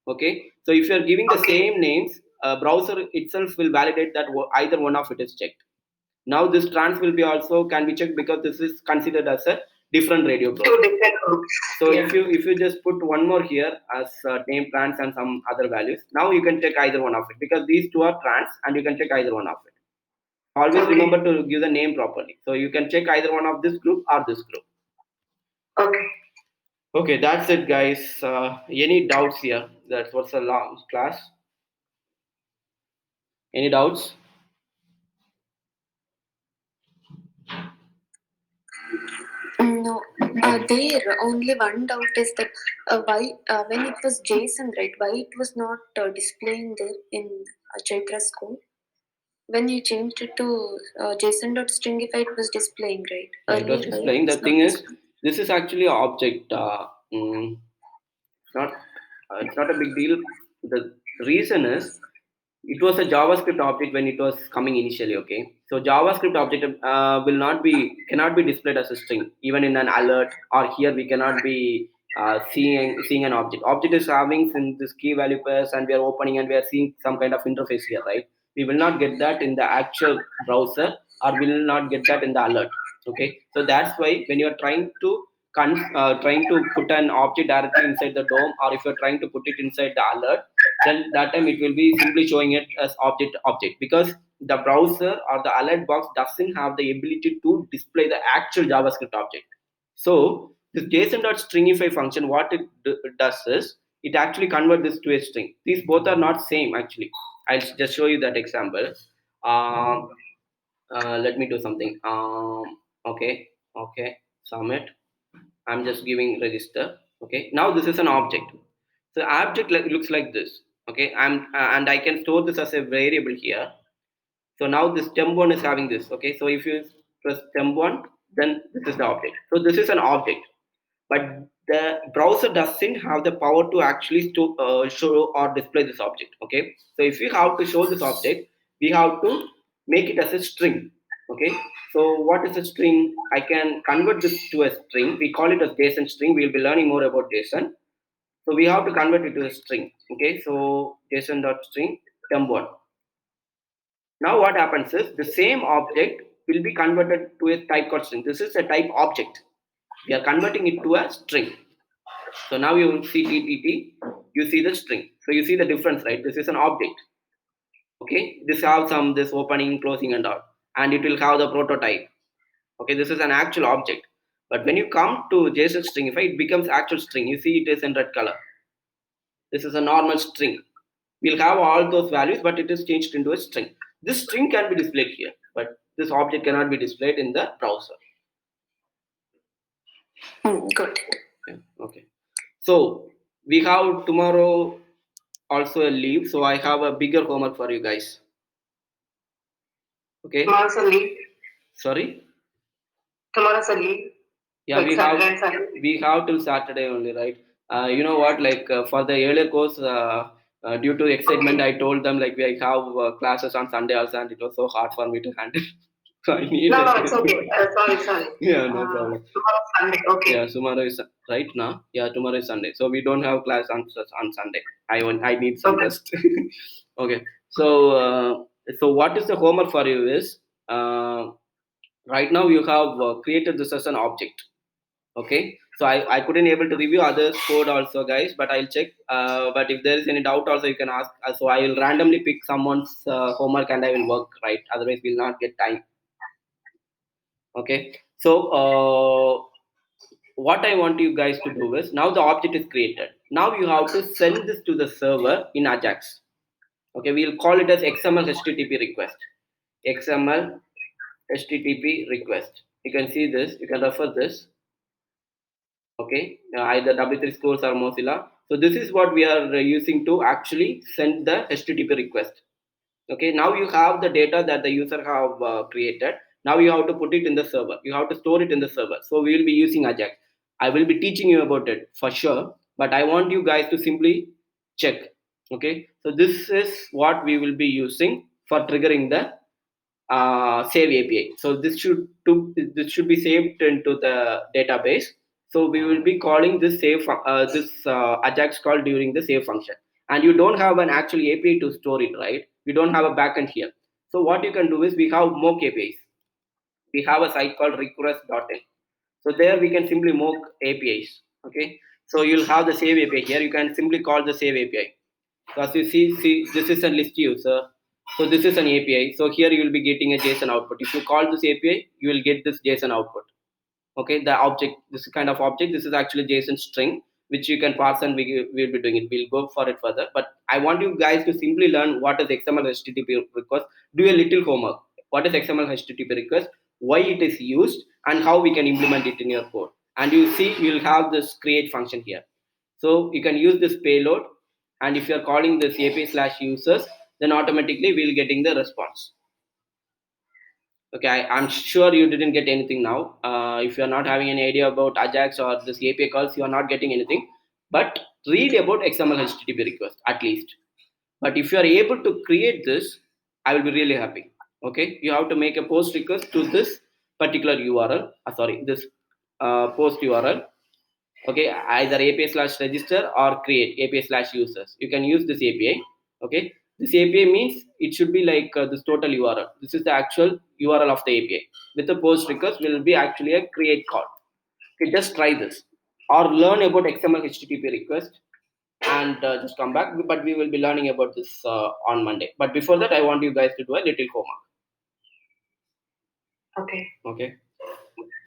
Okay, so if you are giving the same names, browser itself will validate that either one of it is checked. Now this trans will be also can be checked because this is considered as a different radio group. Two different groups. So Yeah. if you just put one more here as name trans and some other values, now you can check either one of it because these two are trans and you can check either one of it. Always Okay. remember to give the name properly. So you can check either one of this group or this group. Okay. Okay, that's it, guys. Any doubts here? That was a long class. Any doubts? No, there only one doubt is that why when it was JSON, right? Why it was not displaying there in Chaitra's code? When you changed it to JSON.stringify, it was displaying, right? Yeah, it was Earlier, why displaying. it The was thing not is, displaying? this is actually an object. Not it's not a big deal. The reason is it was a JavaScript object when it was coming initially. Okay, so JavaScript object will not be cannot be displayed as a string even in an alert, or here we cannot be seeing an object. Object is having in this key value pairs and we are opening and we are seeing some kind of interface here, right? We will not get that in the actual browser or will not get that in the alert. Okay, so that's why when you are trying to trying to put an object directly inside the DOM, or if you're trying to put it inside the alert, then that time it will be simply showing it as object because the browser or the alert box doesn't have the ability to display the actual JavaScript object. So this JSON.stringify function, what it does is it actually convert this to a string. These both are not same actually. I'll just show you that example. um, Let me do something. Okay, okay, submit. I'm just giving register. Okay, now this is an object. So object looks like this. Okay, and I can store this as a variable here. So now this temp1 is having this. Okay, so if you press temp1, then this is the object. So this is an object, but the browser doesn't have the power to actually show or display this object. Okay, so if we have to show this object, we have to make it as a string. Okay, so what is a string? I can convert this to a string. We call it as JSON string. We'll be learning more about JSON. So we have to convert it to a string. Okay, so JSON.string temp1. Now what happens is the same object will be converted to a type called string. This is a type object. We are converting it to a string. So now you see TTT, you see the string. So you see the difference, right? This is an object. Okay, this has some this opening, closing, and all, and it will have the prototype. Okay, this is an actual object. But when you come to JSON stringify, it becomes actual string. You see it is in red color. This is a normal string. We'll have all those values, but it is changed into a string. This string can be displayed here, but this object cannot be displayed in the browser. Got it. Yeah, okay. So we have tomorrow also a leave, so I have a bigger homework for you guys. Okay. Tomorrow's a leave. Sorry. Tomorrow's a leave. Yeah, Like we have till Saturday only, right? You know what? Like for the earlier course, due to excitement, I told them like we have classes on Sunday also, and it was so hard for me to handle. So I need. No, it's okay. Sorry. Yeah, no problem. Tomorrow's Sunday. Okay. Yeah, tomorrow is right now. Yeah, tomorrow is Sunday, so we don't have class on Sunday. I need some rest. Okay, so what is the homework for you is right now you have created this as an object. Okay, so I couldn't able to review others code also, guys, but I'll check. But if there is any doubt also, you can ask. So I will randomly pick someone's homework and I will work, right? Otherwise we'll not get time. Okay, so what I want you guys to do is now the object is created. Now you have to send this to the server in Ajax. Okay, we'll call it as XML HTTP request. XML HTTP request. You can see this. You can refer this. Okay, either W3 Schools or Mozilla. So this is what we are using to actually send the HTTP request. Okay, now you have the data that the user have created. Now you have to put it in the server. You have to store it in the server. So we will be using Ajax. I will be teaching you about it for sure, but I want you guys to simply check. Okay, so this is what we will be using for triggering the save API. So this should be saved into the database. So we will be calling this Ajax call during the save function. And you don't have an actual API to store it, right? We don't have a backend here. So what you can do is we have mock APIs. we have a site called request.in. So there we can simply mock APIs. Okay, so you'll have the save API here. You can simply call the save API. So as you see, this is a list user. So this is an API. So here you will be getting a JSON output. If you call this API, you will get this JSON output. Okay, the object, this kind of object, this is actually JSON string which you can parse, and will be doing it. We'll go for it further, but I want you guys to simply learn what is XML HTTP request. Do a little homework. What is XML HTTP request, why it is used, and how we can implement it in your code. And you see you'll have this create function here. So you can use this payload, and if you're calling this API/users, then automatically we'll getting the response. Okay, I'm sure you didn't get anything now. If you're not having any idea about Ajax or this API calls, you are not getting anything. But read about XML HTTP request at least. But if you are able to create this, I will be really happy. Okay, you have to make a post request to this particular URL. Sorry, this post URL. Okay, either API/register or create API/users. You can use this API. Okay, this API means it should be like this total URL. This is the actual URL of the API. With the post request will be actually a create call. Okay, just try this or learn about XML HTTP request, and just come back. But we will be learning about this on Monday. But before that, I want you guys to do a little homework. Okay. Okay.